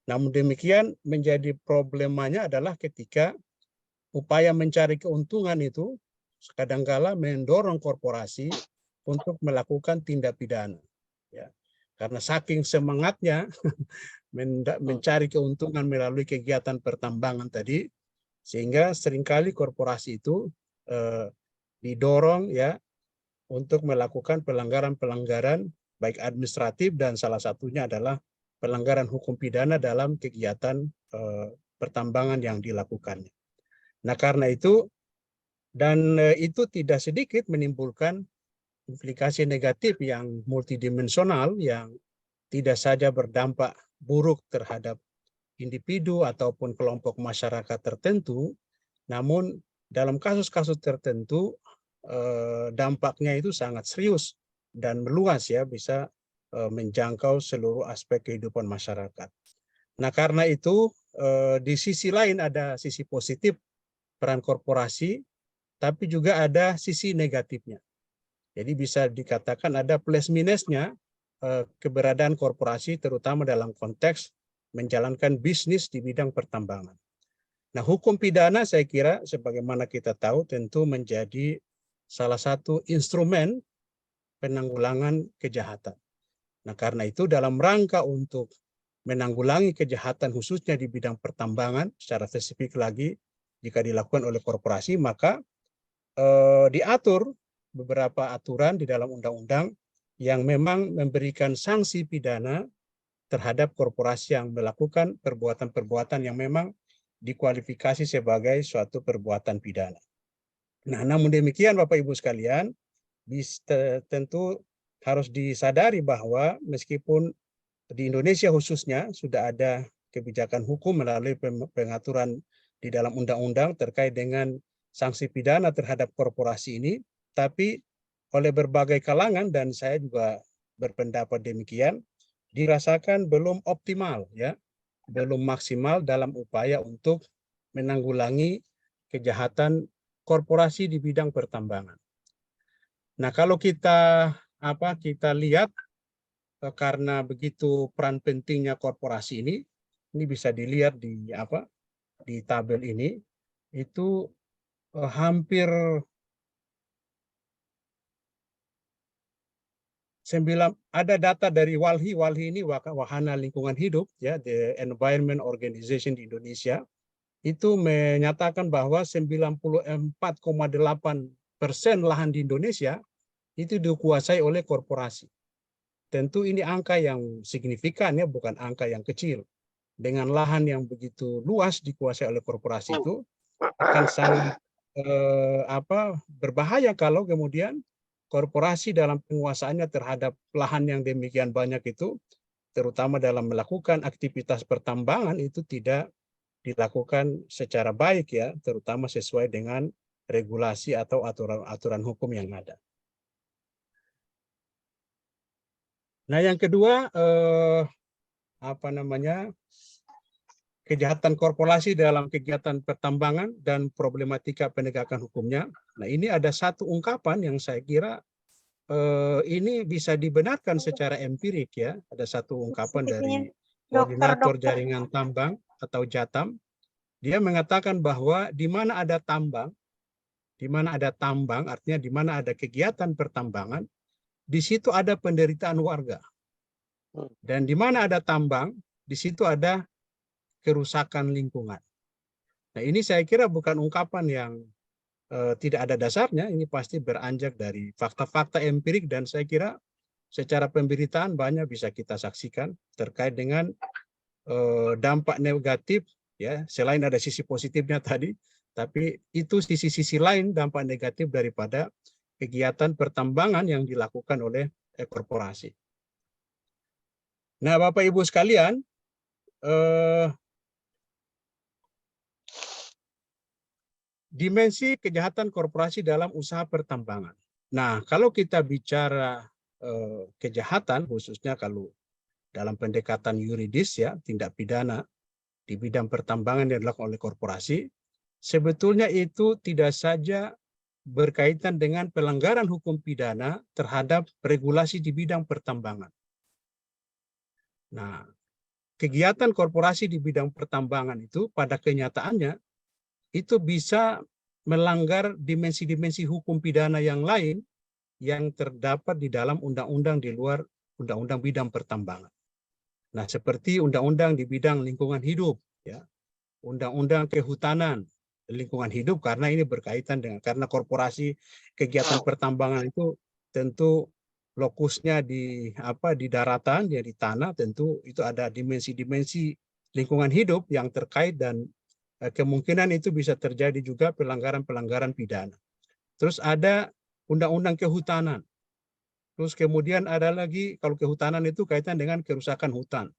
[SPEAKER 2] Namun demikian menjadi problemanya adalah ketika upaya mencari keuntungan itu kadangkala mendorong korporasi untuk melakukan tindak pidana. Ya. Karena saking semangatnya mencari keuntungan melalui kegiatan pertambangan tadi, sehingga seringkali korporasi itu didorong ya untuk melakukan pelanggaran-pelanggaran baik administratif dan salah satunya adalah pelanggaran hukum pidana dalam kegiatan pertambangan yang dilakukannya. Nah, karena itu dan itu tidak sedikit menimbulkan implikasi negatif yang multidimensional yang tidak saja berdampak buruk terhadap individu ataupun kelompok masyarakat tertentu, namun dalam kasus-kasus tertentu dampaknya itu sangat serius dan meluas ya, bisa menjangkau seluruh aspek kehidupan masyarakat. Nah, karena itu di sisi lain ada sisi positif peran korporasi, tapi juga ada sisi negatifnya. Jadi bisa dikatakan ada plus minusnya keberadaan korporasi terutama dalam konteks menjalankan bisnis di bidang pertambangan. Nah, hukum pidana saya kira sebagaimana kita tahu tentu menjadi salah satu instrumen penanggulangan kejahatan. Nah, karena itu dalam rangka untuk menanggulangi kejahatan khususnya di bidang pertambangan secara spesifik lagi jika dilakukan oleh korporasi, maka diatur beberapa aturan di dalam undang-undang yang memang memberikan sanksi pidana terhadap korporasi yang melakukan perbuatan-perbuatan yang memang dikualifikasi sebagai suatu perbuatan pidana. Nah, namun demikian Bapak Ibu sekalian, tentu harus disadari bahwa meskipun di Indonesia khususnya sudah ada kebijakan hukum melalui pengaturan di dalam undang-undang terkait dengan
[SPEAKER 4] sanksi pidana terhadap korporasi ini, tapi oleh berbagai kalangan dan saya juga berpendapat demikian, dirasakan belum optimal ya, belum maksimal dalam upaya untuk menanggulangi kejahatan korporasi di bidang pertambangan. Nah, kalau kita lihat karena begitu peran pentingnya korporasi ini bisa dilihat di tabel ini, itu hampir 9, ada data dari WALHI ini Wahana Lingkungan Hidup ya, The Environment Organization di Indonesia, itu menyatakan bahwa 94,8% lahan di Indonesia itu dikuasai oleh korporasi. Tentu ini angka yang signifikan ya, bukan angka yang kecil. Dengan lahan yang begitu luas dikuasai oleh korporasi itu akan sangat berbahaya kalau kemudian korporasi dalam penguasaannya terhadap lahan yang demikian banyak itu, terutama dalam melakukan aktivitas pertambangan itu tidak dilakukan secara baik ya, terutama sesuai dengan regulasi atau aturan hukum yang ada. Nah, yang kedua kejahatan korporasi dalam kegiatan pertambangan dan problematika penegakan hukumnya. Nah, ini ada satu ungkapan yang saya kira ini bisa dibenarkan secara empirik ya. Ada satu ungkapan dari Koordinator Jaringan Tambang atau JATAM. Dia mengatakan bahwa di mana ada tambang artinya di mana ada kegiatan pertambangan, di situ ada penderitaan warga. Dan di mana ada tambang, di situ ada kerusakan lingkungan. Nah, ini saya kira bukan ungkapan yang tidak ada dasarnya, ini pasti beranjak dari fakta-fakta empirik dan saya kira secara pemberitaan banyak bisa kita saksikan terkait dengan dampak negatif ya, selain ada sisi positifnya tadi, tapi itu sisi-sisi lain dampak negatif daripada kegiatan pertambangan yang dilakukan oleh korporasi. Nah, Bapak Ibu sekalian, dimensi kejahatan korporasi dalam usaha pertambangan. Nah, kalau kita bicara kejahatan, khususnya kalau dalam pendekatan yuridis ya, tindak pidana di bidang pertambangan yang dilakukan oleh korporasi, sebetulnya itu tidak saja berkaitan dengan pelanggaran hukum pidana terhadap regulasi di bidang pertambangan. Nah, kegiatan korporasi di bidang pertambangan itu pada kenyataannya itu bisa melanggar dimensi-dimensi hukum pidana yang lain yang terdapat di dalam undang-undang di luar undang-undang bidang pertambangan. Nah, seperti undang-undang di bidang lingkungan hidup, ya, undang-undang kehutanan, lingkungan hidup, karena ini berkaitan dengan, karena korporasi kegiatan pertambangan itu tentu lokusnya di daratan, ya di tanah, tentu itu ada dimensi-dimensi lingkungan hidup yang terkait dan kemungkinan itu bisa terjadi juga pelanggaran-pelanggaran pidana. Terus ada undang-undang kehutanan. Terus kemudian ada lagi, kalau kehutanan itu kaitan dengan kerusakan hutan.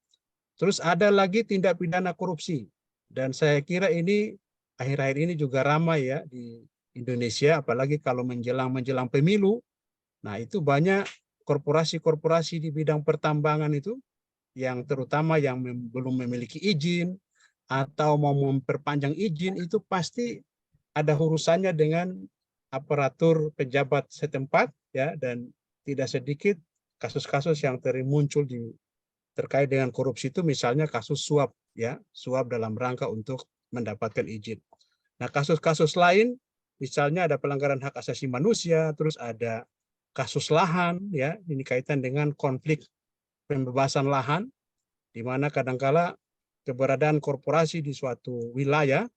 [SPEAKER 4] Terus ada lagi tindak pidana korupsi. Dan saya kira ini akhir-akhir ini juga ramai ya di Indonesia, apalagi kalau menjelang pemilu. Nah, itu banyak korporasi-korporasi di bidang pertambangan itu, yang terutama yang belum memiliki izin, atau mau memperpanjang izin, itu pasti ada urusannya dengan aparatur pejabat setempat ya, dan tidak sedikit kasus-kasus yang muncul terkait dengan korupsi itu, misalnya kasus suap ya, suap dalam rangka untuk mendapatkan izin. Nah, kasus-kasus lain misalnya ada pelanggaran hak asasi manusia, terus ada kasus lahan ya, ini kaitan dengan konflik pembebasan lahan, di mana kadangkala keberadaan korporasi di suatu wilayah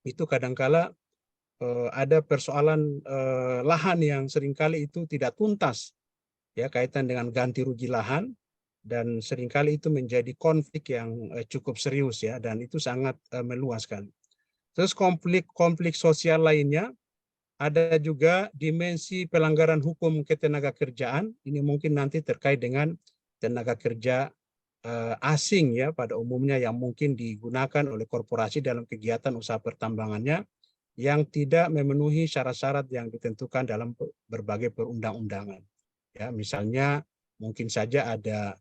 [SPEAKER 4] itu kadangkala ada persoalan lahan yang seringkali itu tidak tuntas ya, kaitan dengan ganti rugi lahan, dan seringkali itu menjadi konflik yang cukup serius ya, dan itu sangat meluas sekali. Terus konflik sosial lainnya, ada juga dimensi pelanggaran hukum ketenagakerjaan. Ini mungkin nanti terkait dengan tenaga kerja asing ya pada umumnya yang mungkin digunakan oleh korporasi dalam kegiatan usaha pertambangannya. yang tidak memenuhi syarat-syarat yang ditentukan dalam berbagai perundang-undangan. Ya, misalnya mungkin saja ada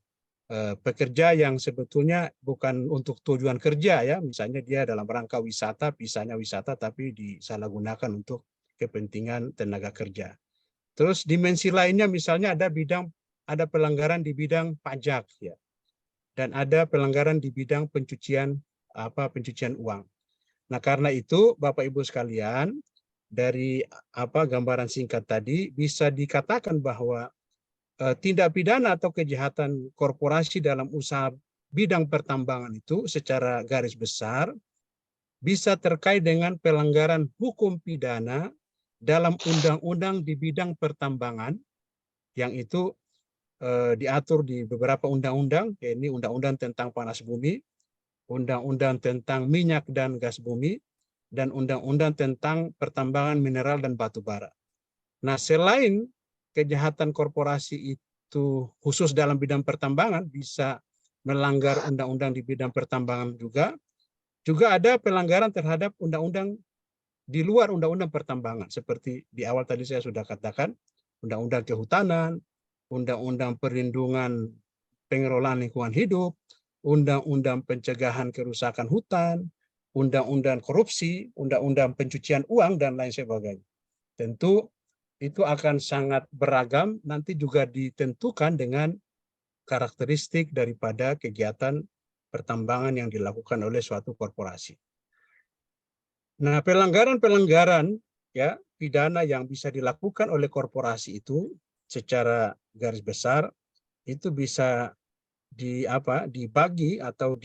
[SPEAKER 4] pekerja yang sebetulnya bukan untuk tujuan kerja, ya, misalnya dia dalam rangka wisata, visanya wisata tapi disalahgunakan untuk kepentingan tenaga kerja. Terus dimensi lainnya misalnya ada pelanggaran di bidang pajak, ya, dan ada pelanggaran di bidang pencucian uang. Nah, karena itu Bapak Ibu sekalian, dari gambaran singkat tadi bisa dikatakan bahwa tindak pidana atau kejahatan korporasi dalam usaha bidang pertambangan itu secara garis besar bisa terkait dengan pelanggaran hukum pidana dalam undang-undang di bidang pertambangan yang itu diatur di beberapa undang-undang, ini undang-undang tentang panas bumi, undang-undang tentang minyak dan gas bumi, dan undang-undang tentang pertambangan mineral dan batu bara. Nah, selain kejahatan korporasi itu khusus dalam bidang pertambangan bisa melanggar undang-undang di bidang pertambangan juga ada pelanggaran terhadap undang-undang di luar undang-undang pertambangan, seperti di awal tadi saya sudah katakan, undang-undang kehutanan, undang-undang perlindungan pengelolaan lingkungan hidup, undang-undang pencegahan kerusakan hutan, undang-undang korupsi, undang-undang pencucian uang, dan lain sebagainya. Tentu itu akan sangat beragam, nanti juga ditentukan dengan karakteristik daripada kegiatan pertambangan yang dilakukan oleh suatu korporasi. Nah, pelanggaran-pelanggaran ya pidana yang bisa dilakukan oleh korporasi itu secara garis besar itu bisa dibagi atau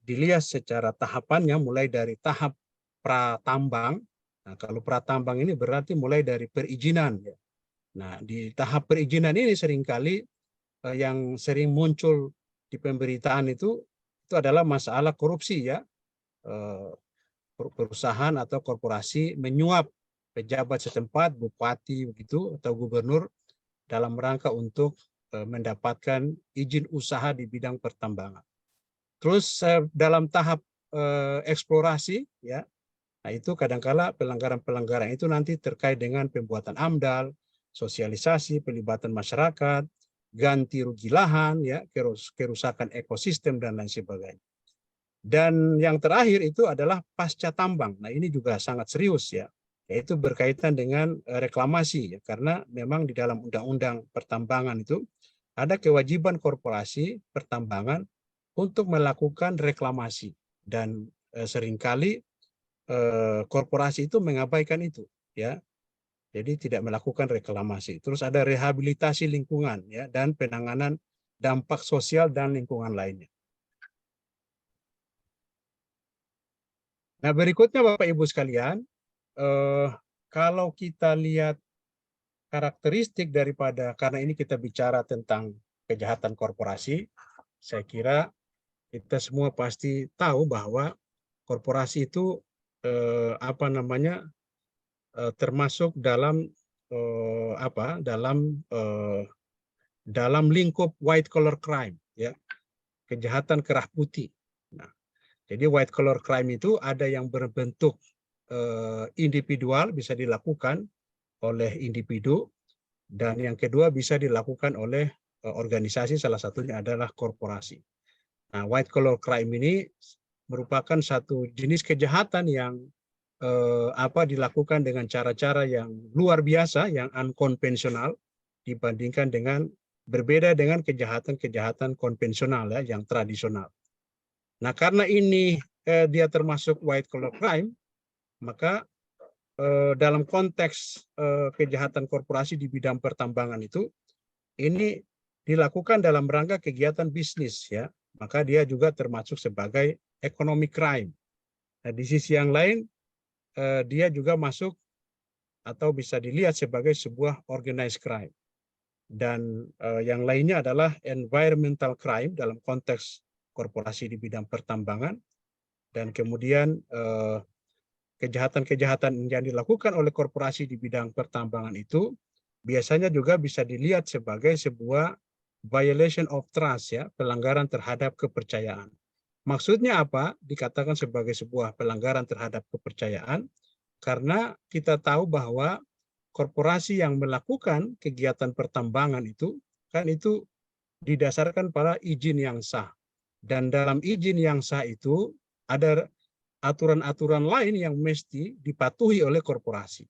[SPEAKER 4] dilihat secara tahapannya, mulai dari tahap pratambang. Nah, kalau pratambang ini berarti mulai dari perizinan. Ya. Nah, di tahap perizinan ini seringkali yang sering muncul di pemberitaan itu adalah masalah korupsi, ya. Perusahaan atau korporasi menyuap pejabat setempat, bupati begitu atau gubernur dalam rangka untuk mendapatkan izin usaha di bidang pertambangan. Terus dalam tahap eksplorasi, ya, nah itu kadangkala pelanggaran-pelanggaran itu nanti terkait dengan pembuatan AMDAL, sosialisasi, pelibatan masyarakat, ganti rugi lahan, ya, kerusakan ekosistem dan lain sebagainya. Dan yang terakhir itu adalah pasca tambang. Nah, ini juga sangat serius, ya, yaitu berkaitan dengan reklamasi, ya, karena memang di dalam undang-undang pertambangan itu ada kewajiban korporasi pertambangan untuk melakukan reklamasi, dan seringkali korporasi itu mengabaikan itu, ya. Jadi tidak melakukan reklamasi. Terus ada rehabilitasi lingkungan, ya, dan penanganan dampak sosial dan lingkungan lainnya. Nah, berikutnya Bapak Ibu sekalian, kalau kita lihat karakteristik daripada, karena ini kita bicara tentang kejahatan korporasi, saya kira kita semua pasti tahu bahwa korporasi itu termasuk dalam dalam lingkup white collar crime, ya, kejahatan kerah putih. Nah, jadi white collar crime itu ada yang berbentuk individual, bisa dilakukan oleh individu, dan yang kedua bisa dilakukan oleh organisasi, salah satunya adalah korporasi. Nah, white collar crime ini merupakan satu jenis kejahatan yang dilakukan dengan cara-cara yang luar biasa, yang unkonvensional dibandingkan dengan berbeda dengan kejahatan-kejahatan konvensional, ya, yang tradisional. Nah, karena ini dia termasuk white collar crime, maka dalam konteks kejahatan korporasi di bidang pertambangan itu, ini dilakukan dalam rangka kegiatan bisnis, ya, maka dia juga termasuk sebagai economic crime. Nah, di sisi yang lain dia juga masuk atau bisa dilihat sebagai sebuah organized crime. Dan yang lainnya adalah environmental crime dalam konteks korporasi di bidang pertambangan, dan kemudian kejahatan-kejahatan yang dilakukan oleh korporasi di bidang pertambangan itu biasanya juga bisa dilihat sebagai sebuah violation of trust, ya, pelanggaran terhadap kepercayaan. Maksudnya apa? Dikatakan sebagai sebuah pelanggaran terhadap kepercayaan Karena kita tahu bahwa korporasi yang melakukan kegiatan pertambangan itu kan itu didasarkan pada izin yang sah. Dan dalam izin yang sah itu ada aturan-aturan lain yang mesti dipatuhi oleh korporasi.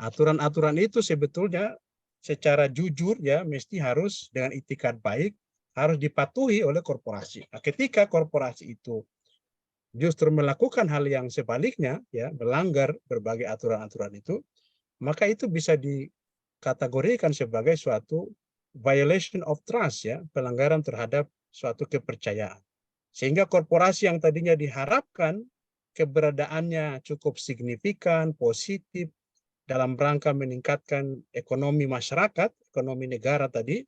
[SPEAKER 4] Aturan-aturan itu sebetulnya secara jujur ya mesti harus dengan itikat baik harus dipatuhi oleh korporasi. Nah, ketika korporasi itu justru melakukan hal yang sebaliknya ya melanggar berbagai aturan-aturan itu, maka itu bisa dikategorikan sebagai suatu violation of trust ya, pelanggaran terhadap suatu kepercayaan. Sehingga korporasi yang tadinya diharapkan keberadaannya cukup signifikan, positif dalam rangka meningkatkan ekonomi masyarakat, ekonomi negara tadi,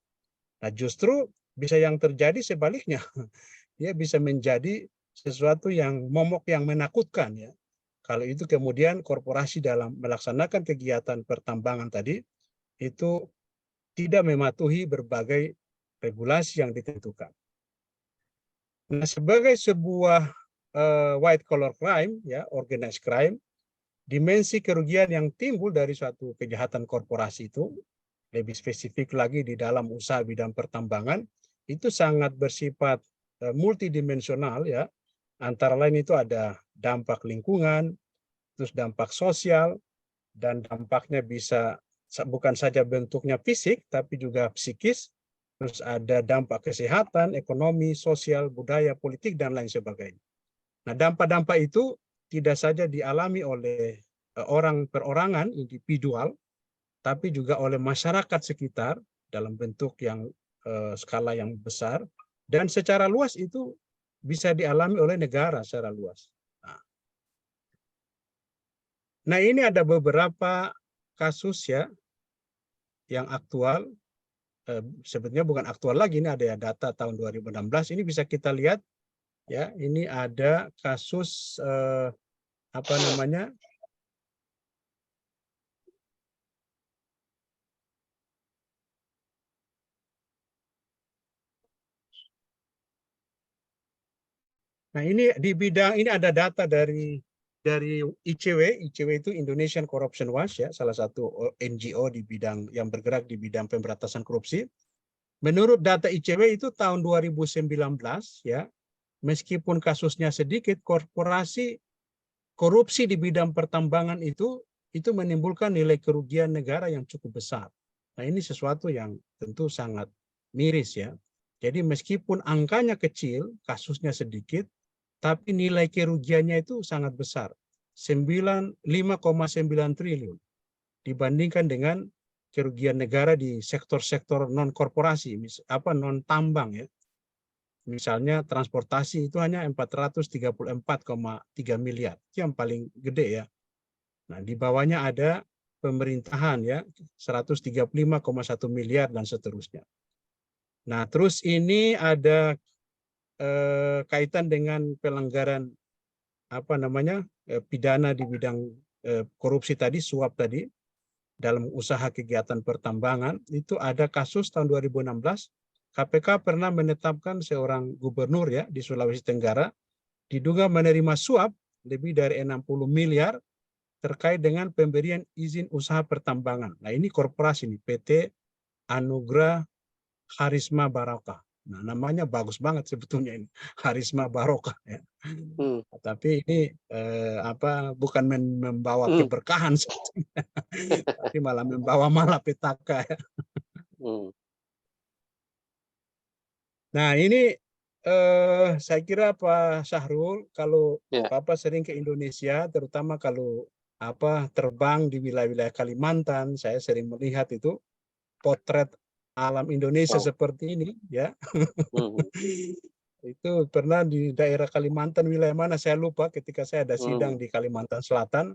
[SPEAKER 4] nah justru bisa yang terjadi sebaliknya. Dia bisa menjadi sesuatu yang momok yang menakutkan ya. Kalau itu kemudian korporasi dalam melaksanakan kegiatan pertambangan tadi itu tidak mematuhi berbagai regulasi yang ditentukan. Nah, sebagai sebuah white collar crime ya, organized crime, dimensi kerugian yang timbul dari suatu kejahatan korporasi itu lebih spesifik lagi di dalam usaha bidang pertambangan itu sangat bersifat multidimensional ya. Antara lain itu ada dampak lingkungan, terus dampak sosial, dan dampaknya bisa bukan saja bentuknya fisik, tapi juga psikis, terus ada dampak kesehatan, ekonomi, sosial, budaya, politik, dan lain sebagainya. Nah, dampak-dampak itu tidak saja dialami oleh orang perorangan, individual, tapi juga oleh masyarakat sekitar dalam bentuk yang skala yang besar, dan secara luas itu bisa dialami oleh negara secara luas. Nah, ini ada beberapa kasus ya yang aktual, sebetulnya bukan aktual lagi, ini ada data tahun 2016, ini bisa kita lihat ya, ini ada kasus apa namanya, nah ini di bidang ini ada data dari ICW itu Indonesian Corruption Watch ya, salah satu NGO di bidang yang bergerak di bidang pemberantasan korupsi. Menurut data ICW itu tahun 2019 ya, meskipun kasusnya sedikit, korporasi korupsi di bidang pertambangan itu menimbulkan nilai kerugian negara yang cukup besar. Nah, ini sesuatu yang tentu sangat miris ya. Jadi meskipun angkanya kecil, kasusnya sedikit, tapi nilai kerugiannya itu sangat besar, 5,9 triliun dibandingkan dengan kerugian negara di sektor-sektor non korporasi, non tambang ya. Misalnya transportasi itu hanya 434,3 miliar, itu yang paling gede ya. Nah, di bawahnya ada pemerintahan ya, 135,1 miliar dan seterusnya. Nah, terus ini ada kaitan dengan pelanggaran pidana di bidang korupsi tadi, suap tadi dalam usaha kegiatan pertambangan. Itu ada kasus tahun 2016, KPK pernah menetapkan seorang gubernur ya di Sulawesi Tenggara diduga menerima suap lebih dari 60 miliar terkait dengan pemberian izin usaha pertambangan. Nah, ini korporasi nih, PT Anugrah Harisma Barokah. Nah, namanya bagus banget sebetulnya ini, Harisma Barokah ya. Tapi ini bukan membawa keberkahan sebetulnya, tapi malah membawa malapetaka ya. Nah, ini saya kira Pak Syahrul, kalau Bapak sering ke Indonesia, terutama kalau terbang di wilayah-wilayah Kalimantan, saya sering melihat itu potret alam Indonesia seperti ini ya. Itu pernah di daerah Kalimantan, wilayah mana saya lupa, ketika saya ada sidang di Kalimantan Selatan,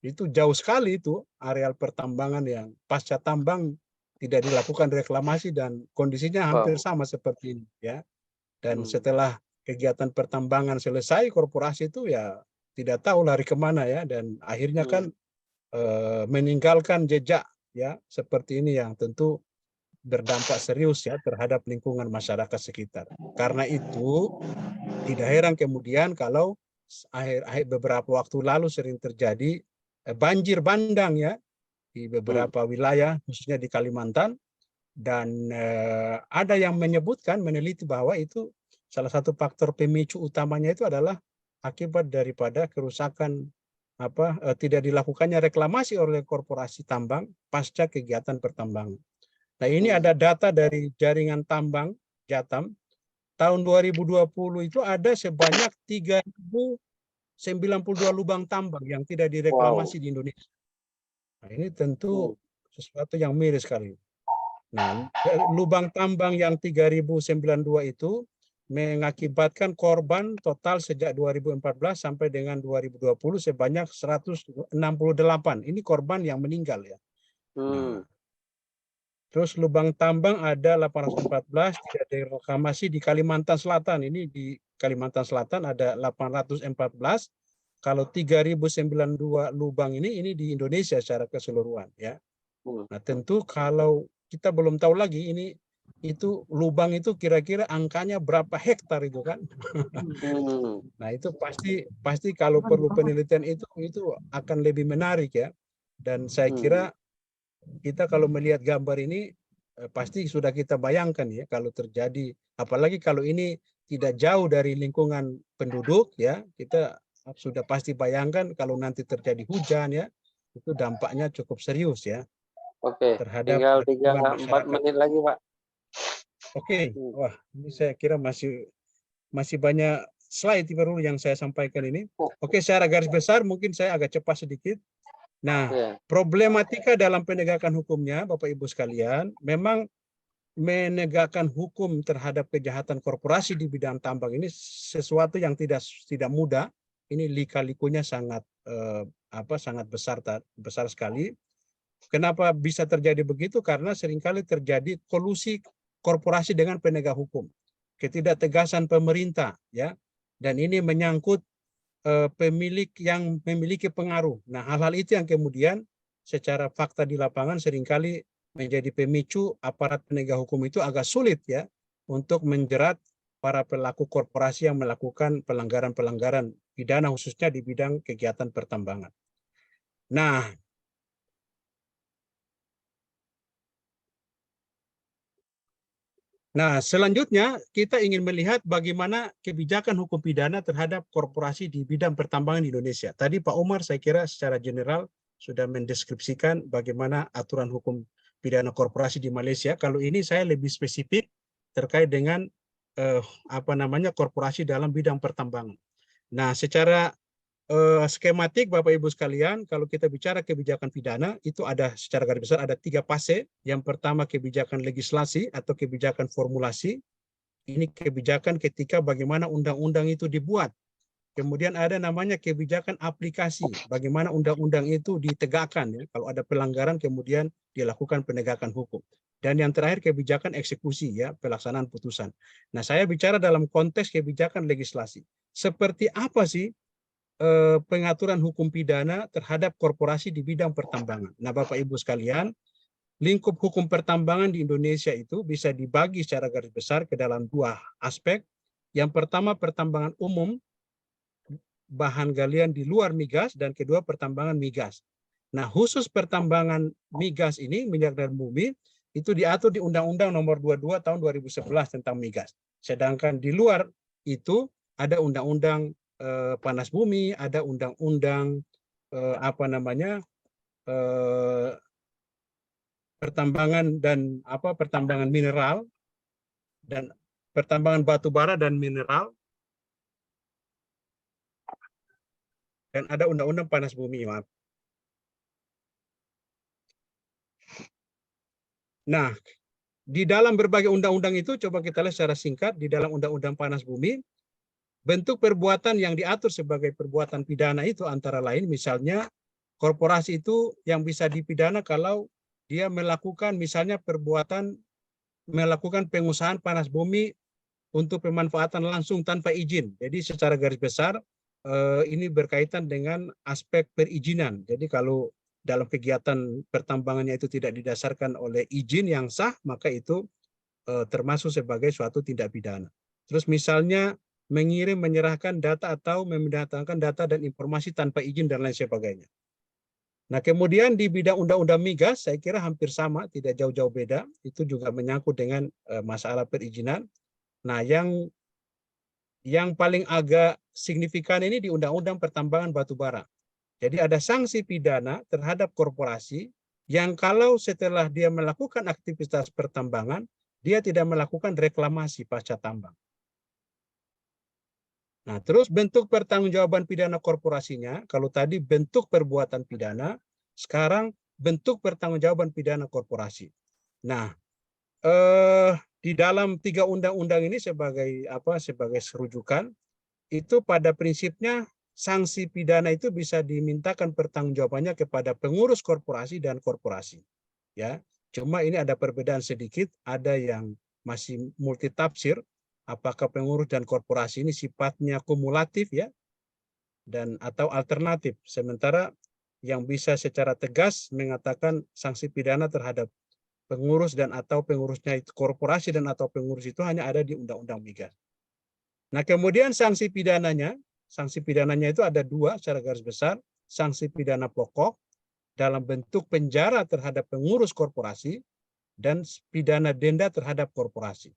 [SPEAKER 4] itu jauh sekali itu areal pertambangan yang pasca tambang tidak dilakukan reklamasi dan kondisinya hampir sama seperti ini ya. Dan setelah kegiatan pertambangan selesai, korporasi itu ya tidak tahu lari kemana ya, dan akhirnya kan meninggalkan jejak ya seperti ini yang tentu berdampak serius ya terhadap lingkungan masyarakat sekitar. Karena itu tidak heran kemudian kalau beberapa waktu lalu sering terjadi banjir bandang ya di beberapa wilayah, khususnya di Kalimantan. Dan ada yang menyebutkan, meneliti bahwa itu salah satu faktor pemicu utamanya itu adalah akibat daripada kerusakan tidak dilakukannya reklamasi oleh korporasi tambang pasca kegiatan pertambangan. Nah, ini ada data dari jaringan tambang Jatam. Tahun 2020 itu ada sebanyak 3.092 lubang tambang yang tidak direklamasi di Indonesia. Nah, ini tentu sesuatu yang miris sekali. Nah, lubang tambang yang 3.092 itu mengakibatkan korban total sejak 2014 sampai dengan 2020 sebanyak 168. Ini korban yang meninggal ya. Nah, terus lubang tambang ada 814 tidak direklamasi di Kalimantan Selatan. Ini di Kalimantan Selatan ada 814. Kalau 3.092 lubang ini di Indonesia secara keseluruhan ya. Nah, tentu kalau kita belum tahu lagi itu lubang itu kira-kira angkanya berapa hektar itu kan. Nah, itu pasti kalau perlu penelitian itu akan lebih menarik ya. Dan saya kira kita kalau melihat gambar ini pasti sudah kita bayangkan ya kalau terjadi, apalagi kalau ini tidak jauh dari lingkungan penduduk ya, kita sudah pasti bayangkan kalau nanti terjadi hujan ya, itu dampaknya cukup serius ya.
[SPEAKER 1] Oke,
[SPEAKER 4] terhadap
[SPEAKER 1] tinggal
[SPEAKER 4] lingkungan
[SPEAKER 1] 3-4
[SPEAKER 4] masyarakat.
[SPEAKER 1] menit lagi, Pak.
[SPEAKER 4] Oke, wah ini saya kira masih banyak slide baru yang saya sampaikan ini. Oke, secara garis besar mungkin saya agak cepat sedikit. Nah, problematika dalam penegakan hukumnya, Bapak Ibu sekalian, memang menegakkan hukum terhadap kejahatan korporasi di bidang tambang ini sesuatu yang tidak mudah. Ini lika-likunya sangat sangat besar sekali. Kenapa bisa terjadi begitu? Karena seringkali terjadi kolusi korporasi dengan penegak hukum, ketidaktegasan pemerintah, ya, dan ini menyangkut pemilik yang memiliki pengaruh. Nah, hal-hal itu yang kemudian secara fakta di lapangan seringkali menjadi pemicu aparat penegak hukum itu agak sulit ya untuk menjerat para pelaku korporasi yang melakukan pelanggaran-pelanggaran pidana khususnya di bidang kegiatan pertambangan. Nah, selanjutnya kita ingin melihat bagaimana kebijakan hukum pidana terhadap korporasi di bidang pertambangan di Indonesia. Tadi Pak Umar saya kira secara general sudah mendeskripsikan bagaimana aturan hukum pidana korporasi di Malaysia. Kalau ini saya lebih spesifik terkait dengan korporasi dalam bidang pertambangan. Nah, secara skematik Bapak Ibu sekalian, kalau kita bicara kebijakan pidana itu ada secara garis besar ada 3 fase. Yang pertama kebijakan legislasi atau kebijakan formulasi. Ini kebijakan ketika bagaimana undang-undang itu dibuat. Kemudian ada namanya kebijakan aplikasi, bagaimana undang-undang itu ditegakkan ya. Kalau ada pelanggaran kemudian dilakukan penegakan hukum. Dan yang terakhir kebijakan eksekusi ya, pelaksanaan putusan. Nah, saya bicara dalam konteks kebijakan legislasi. Seperti apa sih pengaturan hukum pidana terhadap korporasi di bidang pertambangan? Nah, Bapak Ibu sekalian, lingkup hukum pertambangan di Indonesia itu bisa dibagi secara garis besar ke dalam 2 aspek. Yang pertama pertambangan umum, bahan galian di luar migas, dan kedua pertambangan migas. Nah, khusus pertambangan migas ini, minyak dan bumi, itu diatur di Undang-Undang Nomor 22 Tahun 2011 tentang migas. Sedangkan di luar itu ada Undang-Undang panas bumi, ada undang-undang pertambangan dan pertambangan mineral dan pertambangan batu bara dan mineral, dan ada undang-undang panas bumi, maaf. Nah, di dalam berbagai undang-undang itu coba kita lihat secara singkat. Di dalam undang-undang panas bumi, bentuk perbuatan yang diatur sebagai perbuatan pidana itu antara lain misalnya korporasi itu yang bisa dipidana kalau dia melakukan misalnya melakukan pengusahaan panas bumi untuk pemanfaatan langsung tanpa izin. Jadi secara garis besar ini berkaitan dengan aspek perizinan. Jadi kalau dalam kegiatan pertambangannya itu tidak didasarkan oleh izin yang sah, maka itu termasuk sebagai suatu tindak pidana. Terus misalnya mengirim, menyerahkan data atau mendatangkan data dan informasi tanpa izin dan lain sebagainya. Nah, kemudian di bidang undang-undang migas, saya kira hampir sama, tidak jauh-jauh beda. Itu juga menyangkut dengan masalah perizinan. Nah, yang paling agak signifikan ini di Undang-Undang Pertambangan Batubara. Jadi ada sanksi pidana terhadap korporasi yang kalau setelah dia melakukan aktivitas pertambangan, dia tidak melakukan reklamasi pasca tambang. Nah, terus bentuk pertanggungjawaban pidana korporasinya, kalau tadi bentuk perbuatan pidana, sekarang bentuk pertanggungjawaban pidana korporasi. Nah, di dalam 3 undang-undang ini sebagai rujukan, itu pada prinsipnya sanksi pidana itu bisa dimintakan pertanggungjawabannya kepada pengurus korporasi dan korporasi. Ya, cuma ini ada perbedaan sedikit, ada yang masih multitafsir. Apakah pengurus dan korporasi ini sifatnya kumulatif ya, dan atau alternatif. Sementara yang bisa secara tegas mengatakan sanksi pidana terhadap pengurus dan atau pengurusnya itu korporasi dan atau pengurus itu hanya ada di Undang-Undang Migas. Nah, kemudian sanksi pidananya itu ada 2 secara garis besar. Sanksi pidana pokok dalam bentuk penjara terhadap pengurus korporasi dan pidana denda terhadap korporasi.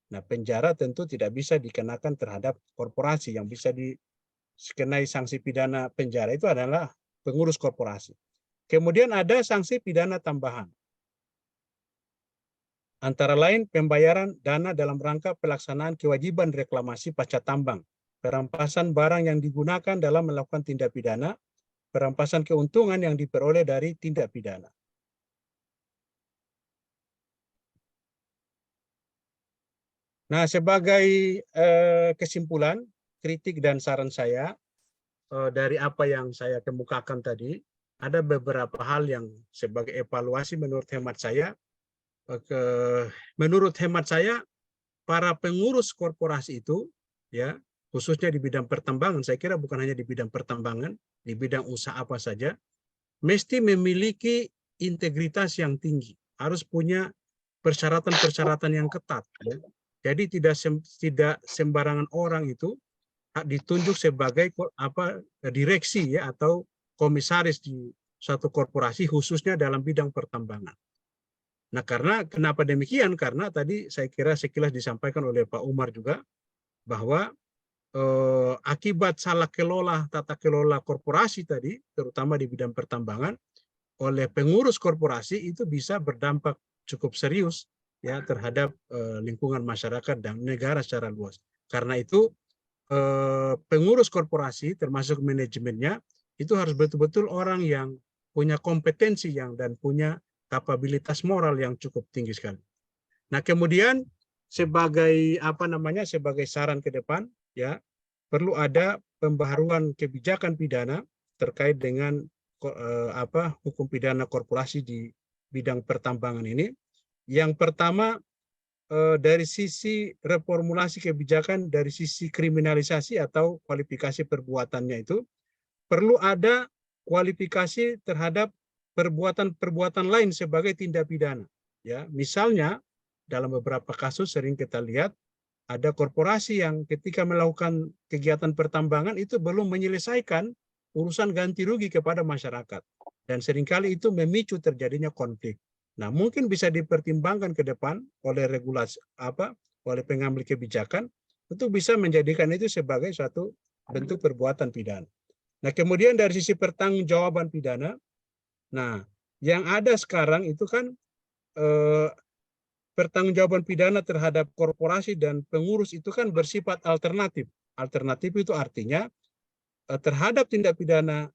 [SPEAKER 4] Nah, penjara tentu tidak bisa dikenakan terhadap korporasi. Yang bisa dikenai sanksi pidana penjara itu adalah pengurus korporasi. Kemudian ada sanksi pidana tambahan. Antara lain pembayaran dana dalam rangka pelaksanaan kewajiban reklamasi pasca tambang, perampasan barang yang digunakan dalam melakukan tindak pidana, perampasan keuntungan yang diperoleh dari tindak pidana. Nah, sebagai kesimpulan, kritik dan saran saya dari apa yang saya kemukakan tadi, ada beberapa hal yang sebagai evaluasi menurut hemat saya. Menurut hemat saya, para pengurus korporasi itu, ya khususnya di bidang pertambangan, saya kira bukan hanya di bidang pertambangan, di bidang usaha apa saja, mesti memiliki integritas yang tinggi, harus punya persyaratan-persyaratan yang ketat. Ya. Jadi tidak sembarangan orang itu ditunjuk sebagai direksi ya atau komisaris di suatu korporasi khususnya dalam bidang pertambangan. Nah, kenapa demikian? Karena tadi saya kira sekilas disampaikan oleh Pak Umar juga bahwa akibat salah kelola tata kelola korporasi tadi, terutama di bidang pertambangan, oleh pengurus korporasi itu bisa berdampak cukup serius ya terhadap lingkungan masyarakat dan negara secara luas. Karena itu pengurus korporasi termasuk manajemennya itu harus betul-betul orang yang punya kompetensi dan punya kapabilitas moral yang cukup tinggi sekali. Nah, kemudian sebagai sebagai saran ke depan ya perlu ada pembaharuan kebijakan pidana terkait dengan hukum pidana korporasi di bidang pertambangan ini. Yang pertama dari sisi reformulasi kebijakan dari sisi kriminalisasi atau kualifikasi perbuatannya itu perlu ada kualifikasi terhadap perbuatan-perbuatan lain sebagai tindak pidana. Ya, misalnya dalam beberapa kasus sering kita lihat ada korporasi yang ketika melakukan kegiatan pertambangan itu belum menyelesaikan urusan ganti rugi kepada masyarakat. Dan seringkali itu memicu terjadinya konflik. Nah, mungkin bisa dipertimbangkan ke depan oleh regulasi oleh pengambil kebijakan untuk bisa menjadikan itu sebagai suatu bentuk perbuatan pidana. Nah, kemudian dari sisi pertanggungjawaban pidana, nah, yang ada sekarang itu kan pertanggungjawaban pidana terhadap korporasi dan pengurus itu kan bersifat alternatif. Alternatif itu artinya terhadap tindak pidana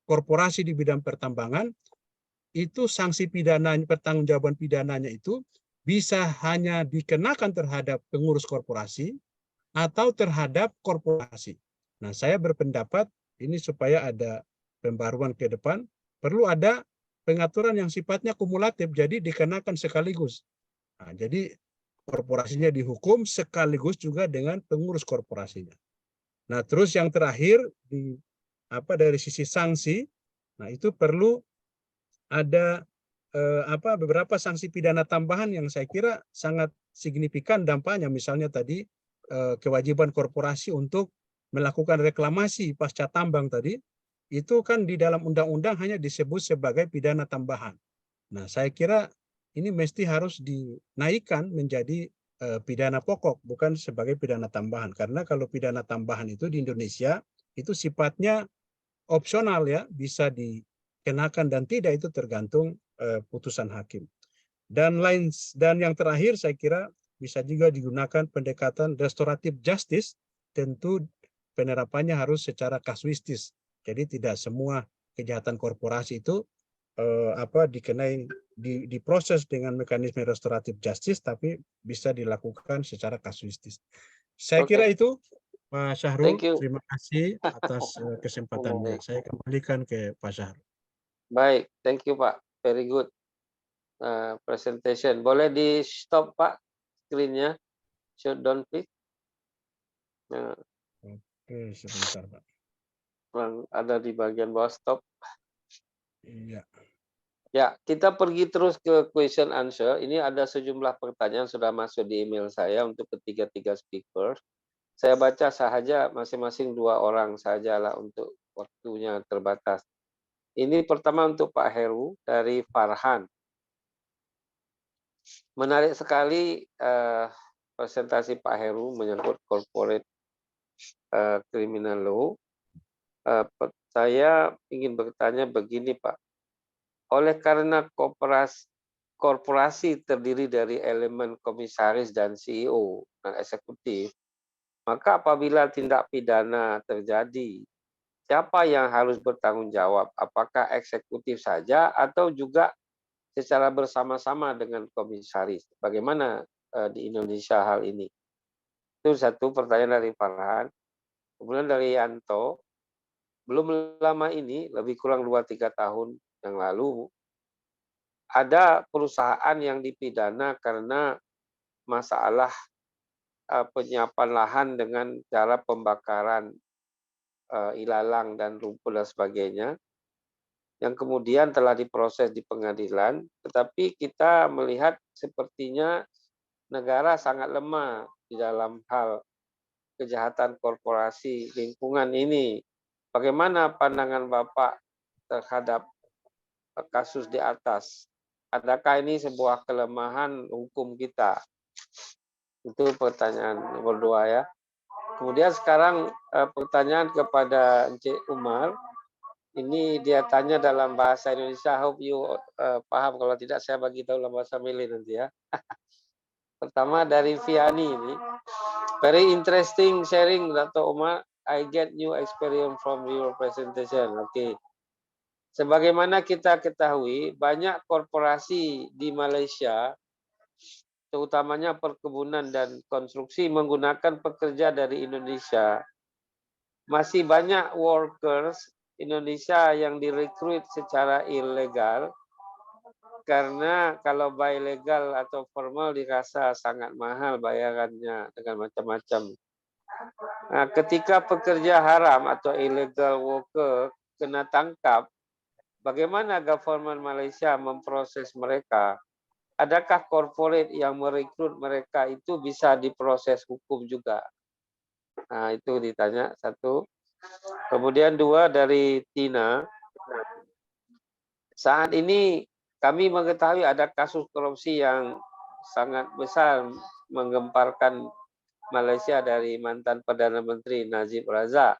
[SPEAKER 4] korporasi di bidang pertambangan itu sanksi pidana pertanggungjawaban pidananya itu bisa hanya dikenakan terhadap pengurus korporasi atau terhadap korporasi. Nah, saya berpendapat ini supaya ada pembaruan ke depan perlu ada pengaturan yang sifatnya kumulatif, jadi dikenakan sekaligus. Nah, jadi korporasinya dihukum sekaligus juga dengan pengurus korporasinya. Nah, terus yang terakhir dari sisi sanksi, nah itu perlu ada beberapa sanksi pidana tambahan yang saya kira sangat signifikan dampaknya. Misalnya tadi kewajiban korporasi untuk melakukan reklamasi pasca tambang tadi itu kan di dalam undang-undang hanya disebut sebagai pidana tambahan. Nah, saya kira ini mesti harus dinaikkan menjadi pidana pokok, bukan sebagai pidana tambahan. Karena kalau pidana tambahan itu di Indonesia itu sifatnya opsional ya, bisa dikenakan dan tidak, itu tergantung putusan hakim. Dan yang terakhir saya kira bisa juga digunakan pendekatan restoratif justice, tentu penerapannya harus secara kasuistis. Jadi tidak semua kejahatan korporasi itu dikenai diproses dengan mekanisme restoratif justice, tapi bisa dilakukan secara kasuistis. Saya kira itu Pak Syahrul.
[SPEAKER 1] Thank you.
[SPEAKER 4] Terima kasih atas kesempatannya.
[SPEAKER 1] Baik.
[SPEAKER 4] Saya kembalikan ke Pak Syahrul.
[SPEAKER 1] Baik, thank you Pak. Very good presentation. Boleh di stop Pak screen-nya? Shut down please. Nah,
[SPEAKER 4] Oke, sebentar Pak.
[SPEAKER 1] ada di bagian bawah stop.
[SPEAKER 4] Iya.
[SPEAKER 1] Ya, kita pergi terus ke question answer. Ini ada sejumlah pertanyaan sudah masuk di email saya untuk ketiga-tiga speaker. Saya baca saja masing-masing 2 orang sajalah untuk waktunya terbatas. Ini pertama untuk Pak Heru dari Farhan. Menarik sekali presentasi Pak Heru menyangkut corporate criminal law. Saya ingin bertanya begini Pak. Oleh karena korporasi terdiri dari elemen komisaris dan CEO dan eksekutif, maka apabila tindak pidana terjadi, siapa yang harus bertanggung jawab? Apakah eksekutif saja atau juga secara bersama-sama dengan komisaris? Bagaimana di Indonesia hal ini? Itu satu pertanyaan dari Farhan. Kemudian dari Yanto, belum lama ini, lebih kurang 2-3 tahun yang lalu, ada perusahaan yang dipidana karena masalah penyiapan lahan dengan cara pembakaran ilalang dan rumput dan sebagainya, yang kemudian telah diproses di pengadilan, tetapi kita melihat sepertinya negara sangat lemah di dalam hal kejahatan korporasi lingkungan ini. Bagaimana pandangan Bapak terhadap kasus di atas? Adakah ini sebuah kelemahan hukum kita? Itu pertanyaan nomor 2 ya. Kemudian sekarang pertanyaan kepada Encik Umar. Ini dia tanya dalam bahasa Indonesia. Hope you paham. Kalau tidak saya bagi tahu dalam bahasa Malay nanti ya. Pertama dari Viani ini. Very interesting sharing Dr. Umar. I get new experience from your presentation. Oke. Sebagaimana kita ketahui, banyak korporasi di Malaysia, terutamanya perkebunan dan konstruksi, menggunakan pekerja dari Indonesia. Masih banyak workers Indonesia yang direkrut secara ilegal, karena kalau by legal atau formal dirasa sangat mahal bayarannya dengan macam-macam. Nah, ketika pekerja haram atau illegal worker kena tangkap, bagaimana government Malaysia memproses mereka? Adakah corporate yang merekrut mereka itu bisa diproses hukum juga? Nah, itu ditanya satu. Kemudian 2 dari Tina. Saat ini kami mengetahui ada kasus korupsi yang sangat besar menggemparkan Malaysia dari mantan Perdana Menteri Najib Razak.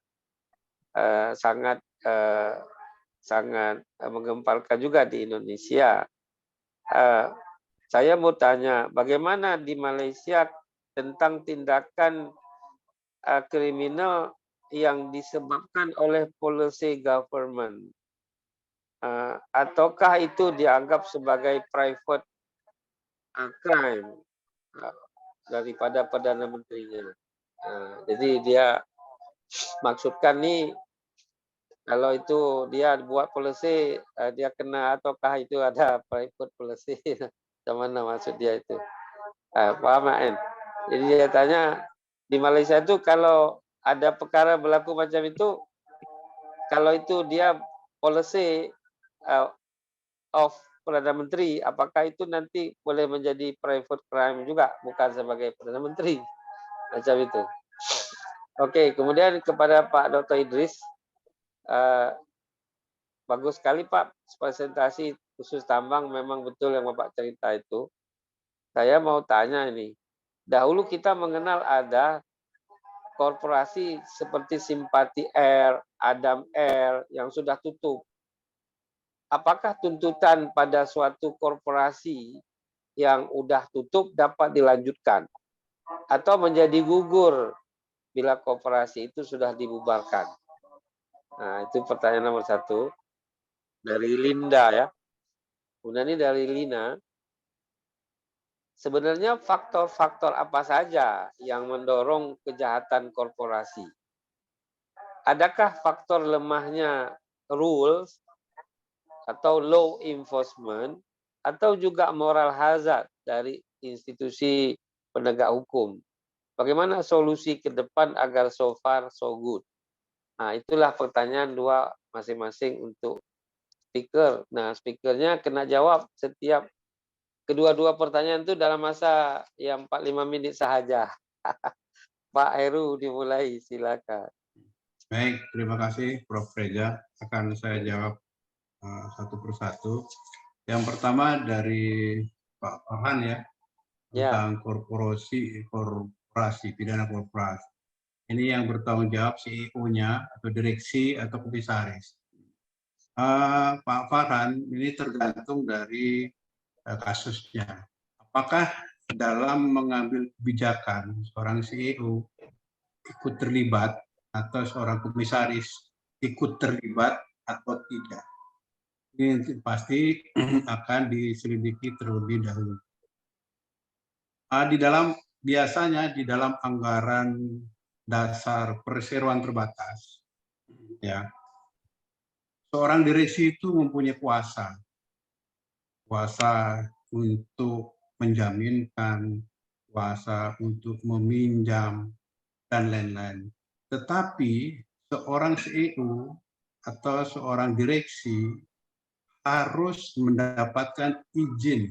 [SPEAKER 1] Sangat menggemparkan juga di Indonesia. Saya mau tanya, bagaimana di Malaysia tentang tindakan kriminal yang disebabkan oleh policy government? Ataukah itu dianggap sebagai private crime daripada Perdana Menterinya? Jadi dia maksudkan nih, kalau itu dia buat policy, dia kena, ataukah itu ada private policy? Macam mana maksud dia itu? Paham kan? Jadi dia tanya, di Malaysia itu kalau ada perkara berlaku macam itu, kalau itu dia policy of Perdana Menteri, apakah itu nanti boleh menjadi private crime juga, bukan sebagai Perdana Menteri? Macam itu. Oke, kemudian kepada Pak Dr. Idris, bagus sekali Pak presentasi khusus tambang, memang betul yang Bapak cerita itu. Saya mau tanya ini, dahulu kita mengenal ada korporasi seperti Simpati Air, Adam Air yang sudah tutup. Apakah tuntutan pada suatu korporasi yang udah tutup dapat dilanjutkan atau menjadi gugur bila korporasi itu sudah dibubarkan? Nah, itu pertanyaan nomor 1 dari Linda ya. Kemudian ini dari Lina. Sebenarnya faktor-faktor apa saja yang mendorong kejahatan korporasi? Adakah faktor lemahnya rules atau law enforcement atau juga moral hazard dari institusi penegak hukum? Bagaimana solusi ke depan agar so far so good? Nah, itulah pertanyaan 2 masing-masing untuk speaker. Nah, speakernya kena jawab setiap kedua-dua pertanyaan itu dalam masa yang 45 menit sahaja. Pak Heru dimulai, silakan.
[SPEAKER 2] Baik, terima kasih Prof. Reza. Akan saya jawab satu persatu. Yang pertama dari Pak Farhan ya, tentang korporasi, pidana korporasi. Ini yang bertanggung jawab CEO-nya atau direksi atau komisaris. Pak Farhan, ini tergantung dari kasusnya. Apakah dalam mengambil kebijakan seorang CEO ikut terlibat atau seorang komisaris ikut terlibat atau tidak? Ini pasti akan diselidiki terlebih dahulu. Biasanya di dalam anggaran dasar perseroan terbatas, ya, seorang direksi itu mempunyai kuasa untuk menjaminkan, kuasa untuk meminjam, dan lain-lain. Tetapi seorang CEO atau seorang direksi harus mendapatkan izin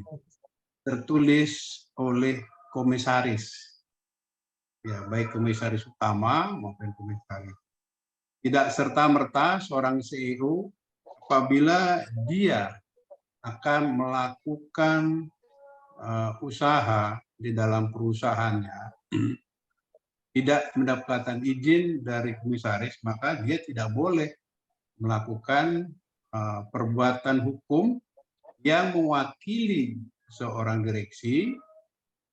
[SPEAKER 2] tertulis oleh komisaris, ya, baik komisaris utama maupun komisaris. Tidak serta-merta seorang CEO apabila dia akan melakukan usaha di dalam perusahaannya tidak mendapatkan izin dari komisaris, maka dia tidak boleh melakukan perbuatan hukum yang mewakili seorang direksi.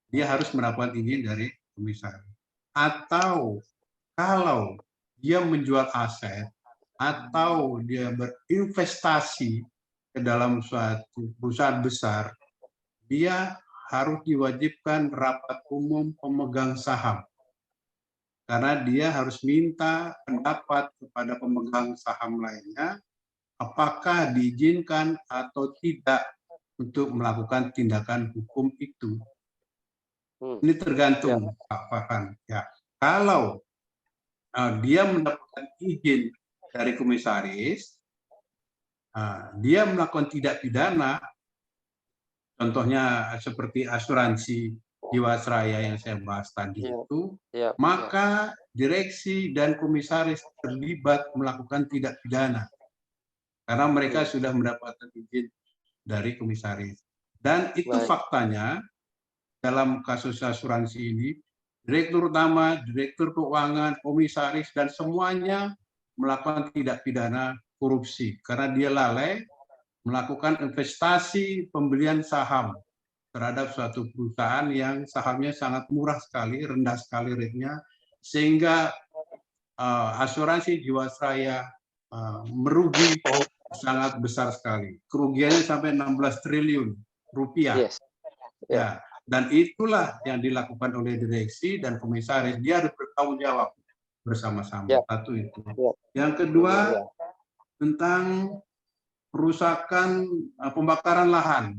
[SPEAKER 2] Dia harus mendapatkan izin dari komisaris. Atau kalau dia menjual aset atau dia berinvestasi ke dalam suatu perusahaan besar, dia harus diwajibkan rapat umum pemegang saham. Karena dia harus minta pendapat kepada pemegang saham lainnya, apakah diizinkan atau tidak untuk melakukan tindakan hukum itu. Ini tergantung Pak Farhan. Ya, kalau dia mendapatkan izin dari komisaris, dia melakukan tindak pidana, contohnya seperti asuransi Jiwasraya yang saya bahas tadi itu, maka direksi dan komisaris terlibat melakukan tindak pidana karena mereka sudah mendapatkan izin dari komisaris. Dan itu faktanya dalam kasus asuransi ini, direktur utama, direktur keuangan, komisaris, dan semuanya melakukan tindak pidana korupsi karena dia lalai melakukan investasi pembelian saham terhadap suatu perusahaan yang sahamnya sangat murah sekali, rendah sekali rate-nya, sehingga asuransi Jiwasraya merugi sangat besar sekali. Kerugiannya sampai 16 triliun rupiah. Ya, dan itulah yang dilakukan oleh direksi dan komisaris. Dia harus bertanggung jawab bersama-sama. Satu itu. Yang kedua, tentang perusakan pembakaran lahan.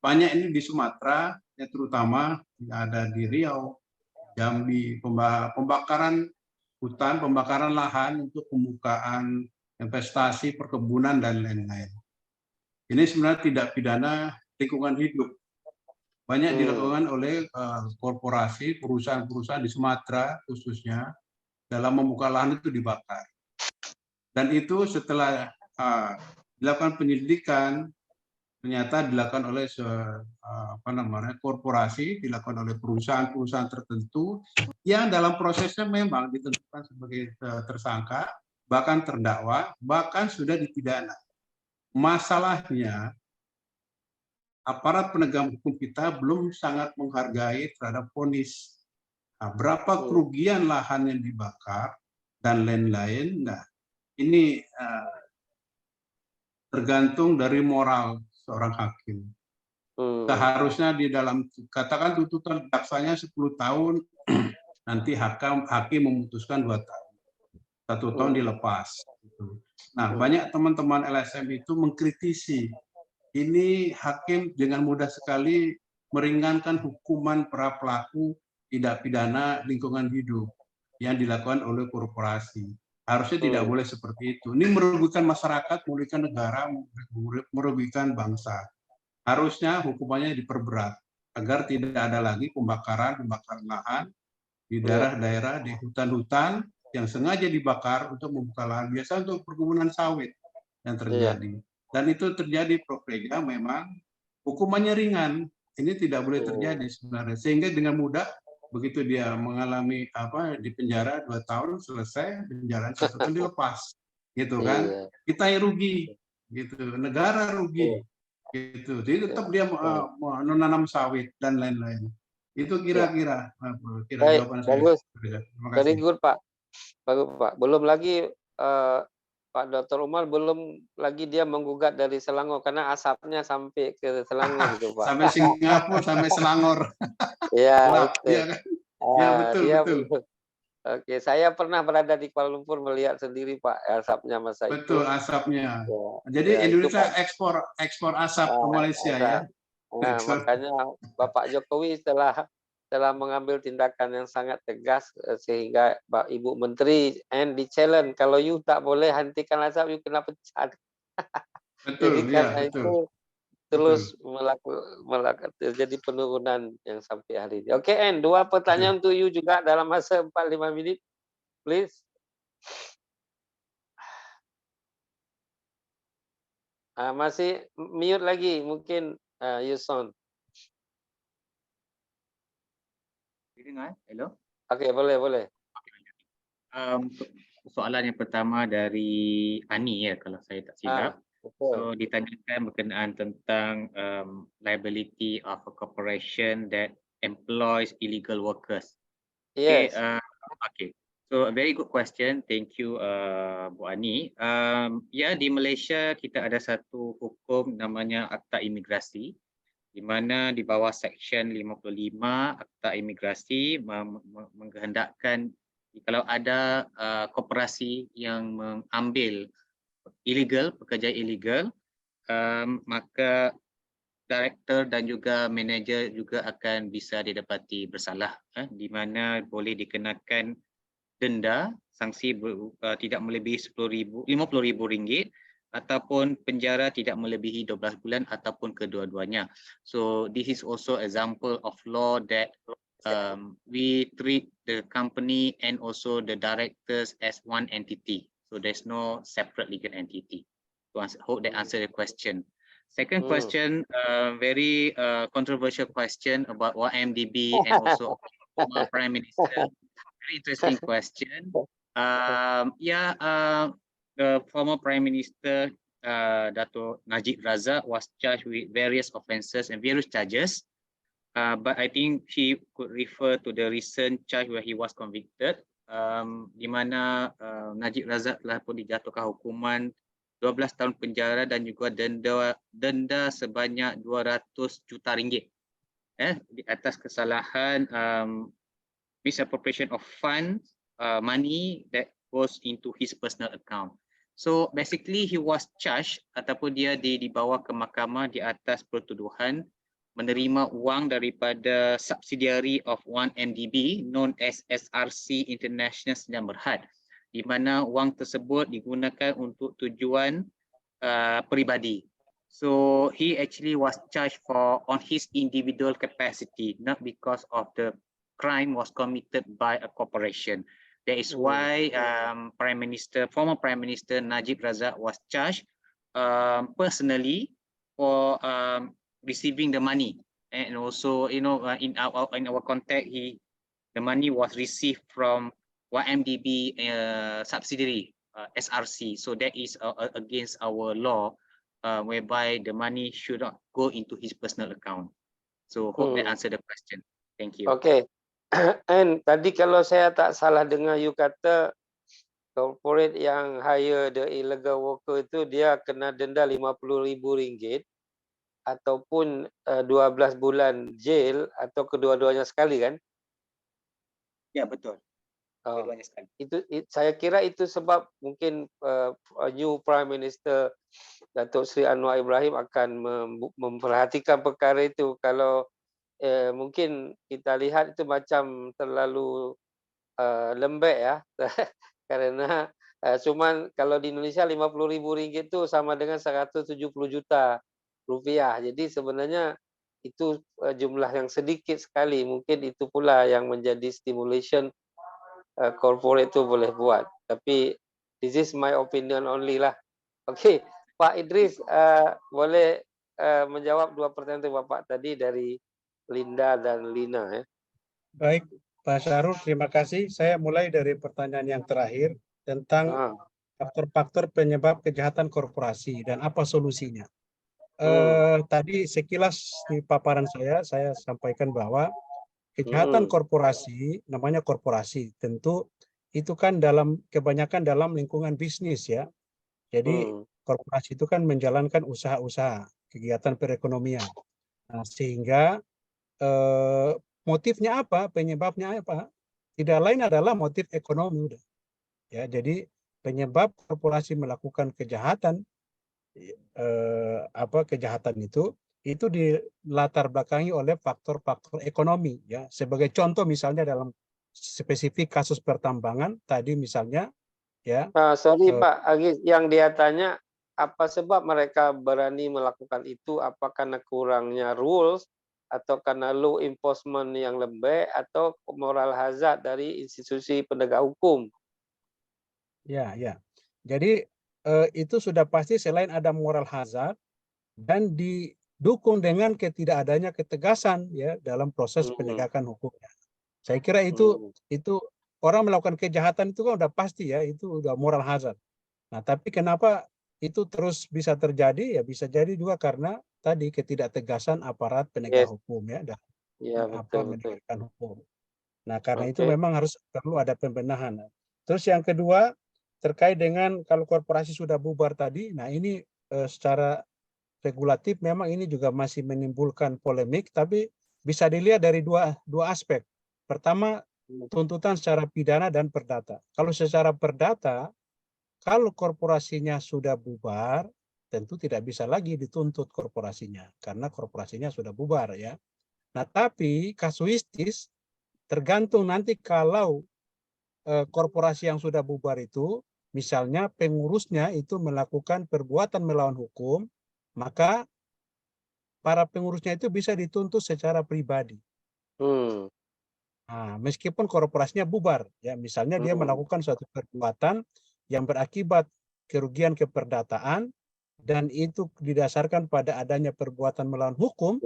[SPEAKER 2] Banyak ini di Sumatera, ya, terutama ada di Riau, Jambi, pembakaran hutan, pembakaran lahan untuk pembukaan investasi, perkebunan, dan lain-lain. Ini sebenarnya tidak pidana lingkungan hidup. Banyak dilakukan oleh korporasi, perusahaan-perusahaan di Sumatera khususnya, dalam membuka lahan itu dibakar. Dan itu setelah dilakukan penyelidikan, ternyata dilakukan oleh korporasi, dilakukan oleh perusahaan-perusahaan tertentu yang dalam prosesnya memang ditentukan sebagai tersangka, bahkan terdakwa, bahkan sudah dipidana. Masalahnya, aparat penegak hukum kita belum sangat menghargai terhadap vonis. Nah, berapa kerugian lahan yang dibakar dan lain-lain. Nah, ini tergantung dari moral seorang hakim. Seharusnya di dalam, katakan tuntutan jaksanya 10 tahun, nanti hakim memutuskan 2 tahun. 1 tahun dilepas. Nah, banyak teman-teman LSM itu mengkritisi, ini hakim dengan mudah sekali meringankan hukuman para pelaku tindak pidana lingkungan hidup yang dilakukan oleh korporasi. Harusnya tidak boleh seperti itu. Ini merugikan masyarakat, merugikan negara, merugikan bangsa. Harusnya hukumannya diperberat agar tidak ada lagi pembakaran lahan di daerah-daerah, di hutan-hutan yang sengaja dibakar untuk membuka lahan, biasa untuk perkebunan sawit yang terjadi. Dan itu terjadi, Prof. Rega, memang hukumannya ringan. Ini tidak boleh terjadi sebenarnya. Sehingga dengan mudah begitu dia mengalami di penjara 2 tahun, selesai penjara 1 tahun, dilepas, gitu kan? Kita yang rugi, gitu. Negara rugi, gitu. Jadi tetap dia menanam sawit dan lain-lain. Itu kira-kira jawaban saya.
[SPEAKER 1] Bagus.
[SPEAKER 2] Terima
[SPEAKER 1] Very
[SPEAKER 2] kasih.
[SPEAKER 1] good, Pak. Bagus, Pak. Belum lagi Pak Dr. Umar belum lagi dia menggugat dari Selangor karena asapnya sampai ke Selangor gitu, Pak.
[SPEAKER 2] Sampai Singapura, sampai Selangor.
[SPEAKER 1] Iya, itu.
[SPEAKER 2] Iya kan? Ya, betul,
[SPEAKER 1] dia
[SPEAKER 2] betul.
[SPEAKER 1] Oke, saya pernah berada di Kuala Lumpur melihat sendiri, Pak, asapnya masa
[SPEAKER 2] Betul,
[SPEAKER 1] itu.
[SPEAKER 2] asapnya.
[SPEAKER 1] Ya,
[SPEAKER 2] Jadi
[SPEAKER 1] ya, itu,
[SPEAKER 2] Indonesia
[SPEAKER 1] Pak.
[SPEAKER 2] ekspor asap ke Malaysia ya.
[SPEAKER 1] Nah, makanya Bapak Jokowi telah mengambil tindakan yang sangat tegas sehingga Ibu Menteri di challenge, kalau you tak boleh hentikan asap, you kena pecat. Jadi
[SPEAKER 2] Betul,
[SPEAKER 1] karena
[SPEAKER 2] ya,
[SPEAKER 1] itu
[SPEAKER 2] betul.
[SPEAKER 1] terus melakukan terjadi penurunan yang sampai hari ini. Oke, En, 2 pertanyaan untuk you juga dalam masa 45 menit, please. Masih mute lagi, mungkin Yuson.
[SPEAKER 3] Dengar? Hello?
[SPEAKER 1] Oke, boleh.
[SPEAKER 3] Soalan yang pertama dari Ani ya, kalau saya tak silap.
[SPEAKER 1] Betul.
[SPEAKER 3] So ditanyakan berkenaan tentang liability of a corporation that employs illegal workers.
[SPEAKER 1] Yes.
[SPEAKER 3] Okay. So a very good question. Thank you, Bu Ani. Di Malaysia kita ada satu hukum namanya Akta Imigrasi, di mana di bawah Seksyen 55 Akta Imigrasi mengkehendakkan kalau ada koperasi yang mengambil pekerja ilegal, maka director dan juga manager juga akan bisa didapati bersalah, di mana boleh dikenakan denda, sanksi tidak melebihi RM50,000 ataupun penjara tidak melebihi 12 bulan ataupun kedua-duanya. So this is also example of law that we treat the company and also the directors as one entity. So there's no separate legal entity. So I hope that answered the question. Second question, very controversial question about YMDB and also former Prime Minister. Very interesting question. The former Prime Minister Dato' Najib Razak was charged with various offences and various charges. But I think he could refer to the recent charge where he was convicted, di mana Najib Razak telah pun dijatuhkan hukuman 12 tahun penjara dan juga denda sebanyak RM200 juta di atas kesalahan misappropriation of funds, money that goes into his personal account. So basically he was charged ataupun dia dibawa ke mahkamah di atas pertuduhan menerima uang daripada subsidiary of 1MDB known as SRC International Sdn Bhd, di mana uang tersebut digunakan untuk tujuan peribadi. So he actually was charged on his individual capacity, not because of the crime was committed by a corporation. That is why former Prime Minister Najib Razak was charged personally for receiving the money, and also, in our contact, the money was received from YMDB subsidiary SRC. So that is against our law, whereby the money should not go into his personal account. So hope that answered the question. Thank you.
[SPEAKER 1] Okay. And tadi kalau saya tak salah dengar, you kata corporate yang hire the illegal worker itu dia kena denda RM50,000 ataupun 12 bulan jail atau kedua-duanya sekali, kan?
[SPEAKER 3] Ya, betul.
[SPEAKER 1] Oh,
[SPEAKER 3] Kedua-duanya sekali.
[SPEAKER 1] saya kira itu sebab mungkin new Prime Minister Datuk Seri Anwar Ibrahim akan memperhatikan perkara itu. Kalau mungkin kita lihat itu macam terlalu lembek ya. Karena cuman kalau di Indonesia RM50,000 itu sama dengan 170 juta rupiah. Jadi sebenarnya itu jumlah yang sedikit sekali. Mungkin itu pula yang menjadi stimulation corporate itu boleh buat. Tapi this is my opinion only lah. Okey, Pak Idris boleh menjawab dua pertanyaan Bapak tadi dari Linda dan Lina, ya.
[SPEAKER 4] Baik, Pak Syahrul, terima kasih. Saya mulai dari pertanyaan yang terakhir tentang faktor-faktor penyebab kejahatan korporasi dan apa solusinya. Tadi sekilas di paparan saya sampaikan bahwa kejahatan korporasi, namanya korporasi, tentu itu kan kebanyakan dalam lingkungan bisnis ya. Jadi korporasi itu kan menjalankan usaha-usaha, kegiatan perekonomian. Nah, sehingga motifnya apa, penyebabnya apa? Tidak lain adalah motif ekonomi, udah. Ya, jadi penyebab korporasi melakukan kejahatan, kejahatan itu dilatar belakangi oleh faktor-faktor ekonomi. Ya, sebagai contoh misalnya dalam spesifik kasus pertambangan tadi misalnya, ya.
[SPEAKER 1] Sorry Pak Agis, yang dia tanya apa sebab mereka berani melakukan itu? Apa karena kurangnya rules, atau karena law enforcement yang lembek, atau moral hazard dari institusi penegak hukum?
[SPEAKER 4] Ya. Jadi itu sudah pasti selain ada moral hazard dan didukung dengan ketidakadanya ketegasan ya dalam proses penegakan hukumnya. Saya kira itu orang melakukan kejahatan itu kan udah pasti ya, itu udah moral hazard. Nah, tapi kenapa itu terus bisa terjadi? Ya bisa jadi juga karena tadi ketidaktegasan aparat penegak hukum ya, dan menegakkan hukum. Nah, karena itu memang perlu ada pembenahan. Terus yang kedua terkait dengan kalau korporasi sudah bubar tadi, nah ini secara regulatif memang ini juga masih menimbulkan polemik, tapi bisa dilihat dari dua aspek. Pertama, tuntutan secara pidana dan perdata. Kalau secara perdata, kalau korporasinya sudah bubar, tentu tidak bisa lagi dituntut korporasinya karena korporasinya sudah bubar ya. Nah, tapi kasuistis tergantung nanti kalau korporasi yang sudah bubar itu misalnya pengurusnya itu melakukan perbuatan melawan hukum, maka para pengurusnya itu bisa dituntut secara pribadi. Nah, meskipun korporasinya bubar, ya misalnya dia melakukan suatu perbuatan yang berakibat kerugian keperdataan dan itu didasarkan pada adanya perbuatan melawan hukum,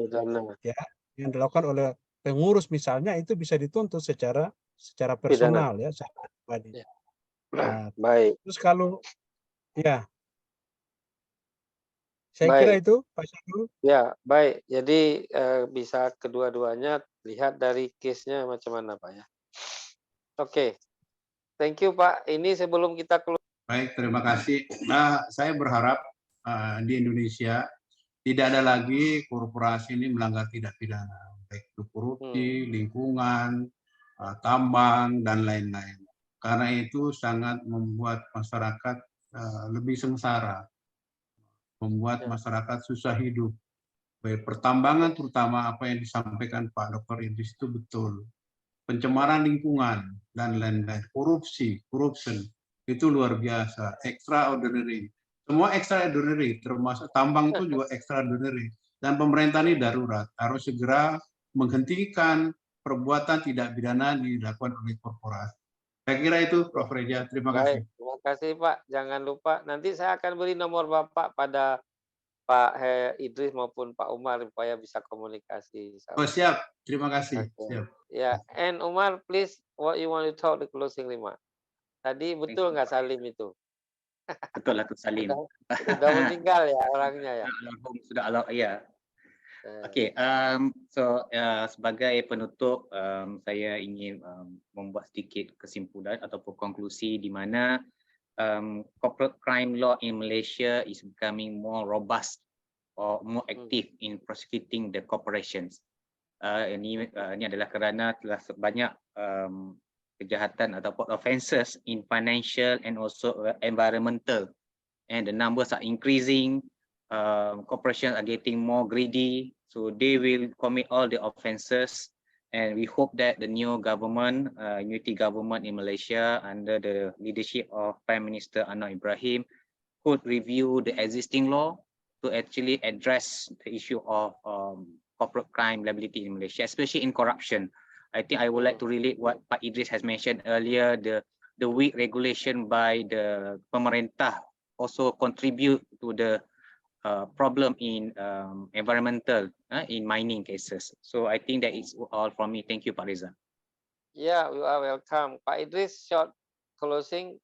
[SPEAKER 4] ya yang dilakukan oleh pengurus misalnya, itu bisa dituntut secara personal ya, secara pribadi. Nah,
[SPEAKER 1] baik.
[SPEAKER 4] Terus kalau ya, saya kira itu Pak Syahrul.
[SPEAKER 1] Ya, baik. Jadi bisa kedua-duanya lihat dari case-nya macam mana Pak ya. Oke. Thank you Pak. Ini sebelum kita keluar.
[SPEAKER 2] Baik, terima kasih. Nah, saya berharap di Indonesia tidak ada lagi korporasi ini melanggar tindak pidana, baik itu korupsi, lingkungan, tambang, dan lain-lain. Karena itu sangat membuat masyarakat lebih sengsara, membuat masyarakat susah hidup. Baik pertambangan terutama apa yang disampaikan Pak Dr. Idris itu betul. Pencemaran lingkungan dan lain-lain, corruption itu luar biasa, extraordinary. Semua extraordinary, termasuk tambang itu juga extraordinary. Dan pemerintah ini darurat, harus segera menghentikan perbuatan tidak pidana dilakukan oleh korporasi. Saya kira itu, Prof. Reza. Terima kasih.
[SPEAKER 1] Baik, terima kasih Pak. Jangan lupa nanti saya akan beri nomor Bapak pada Pak Idris maupun Pak Umar supaya bisa komunikasi.
[SPEAKER 2] Oh, siap. Terima kasih.
[SPEAKER 1] Okay.
[SPEAKER 2] Siap.
[SPEAKER 1] Ya, and Umar, please, what you want to talk the closing remark? Tadi betul nggak Salim itu?
[SPEAKER 3] Betul lah, Tuk Salim.
[SPEAKER 1] Sudah meninggal ya orangnya ya.
[SPEAKER 3] Almarhum sudah ya.
[SPEAKER 1] Eh,
[SPEAKER 3] Okay, sebagai penutup, saya ingin membuat sedikit kesimpulan ataupun konklusi di mana corporate crime law in Malaysia is becoming more robust or more active in prosecuting the corporations. Ini adalah kerana telah banyak kejahatan ataupun offences in financial and also environmental, and the numbers are increasing. Corporations are getting more greedy, so they will commit all the offences. And we hope that the new government, unity government in Malaysia under the leadership of Prime Minister Anwar Ibrahim, could review the existing law to actually address the issue of corporate crime liability in Malaysia, especially in corruption. I think I would like to relate what Pak Idris has mentioned earlier, the weak regulation by the pemerintah also contribute to the problem in environmental, in mining cases. So I think that is all from me. Thank you, Pak Reza.
[SPEAKER 1] Ya, you are welcome. Pak Idris, short closing.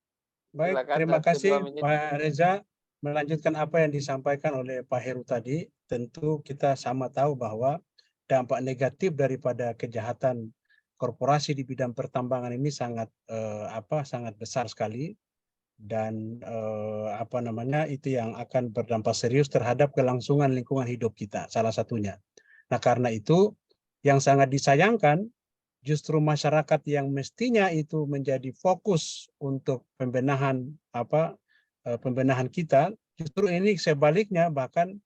[SPEAKER 4] Baik,
[SPEAKER 1] Silakan,
[SPEAKER 4] terima
[SPEAKER 1] waktu 2
[SPEAKER 4] kasih
[SPEAKER 1] menit.
[SPEAKER 4] Pak Reza. Melanjutkan apa yang disampaikan oleh Pak Heru tadi, tentu kita sama tahu bahwa dampak negatif daripada kejahatan korporasi di bidang pertambangan ini sangat sangat besar sekali, dan itu yang akan berdampak serius terhadap kelangsungan lingkungan hidup kita, salah satunya. Nah, karena itu yang sangat disayangkan justru masyarakat yang mestinya itu menjadi fokus untuk pembenahan kita, justru ini sebaliknya, bahkan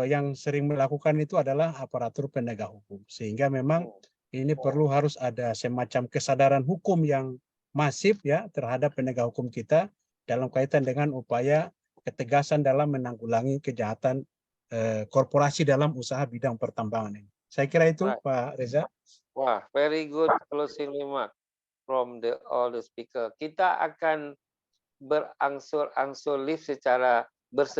[SPEAKER 4] yang sering melakukan itu adalah aparatur penegak hukum, sehingga memang ini harus ada semacam kesadaran hukum yang masif ya terhadap penegak hukum kita dalam kaitan dengan upaya ketegasan dalam menanggulangi kejahatan korporasi dalam usaha bidang pertambangan ini. Saya kira itu, Pak Reza.
[SPEAKER 1] Wah, very good closing remark from all the speaker. Kita akan berangsur-angsur lift secara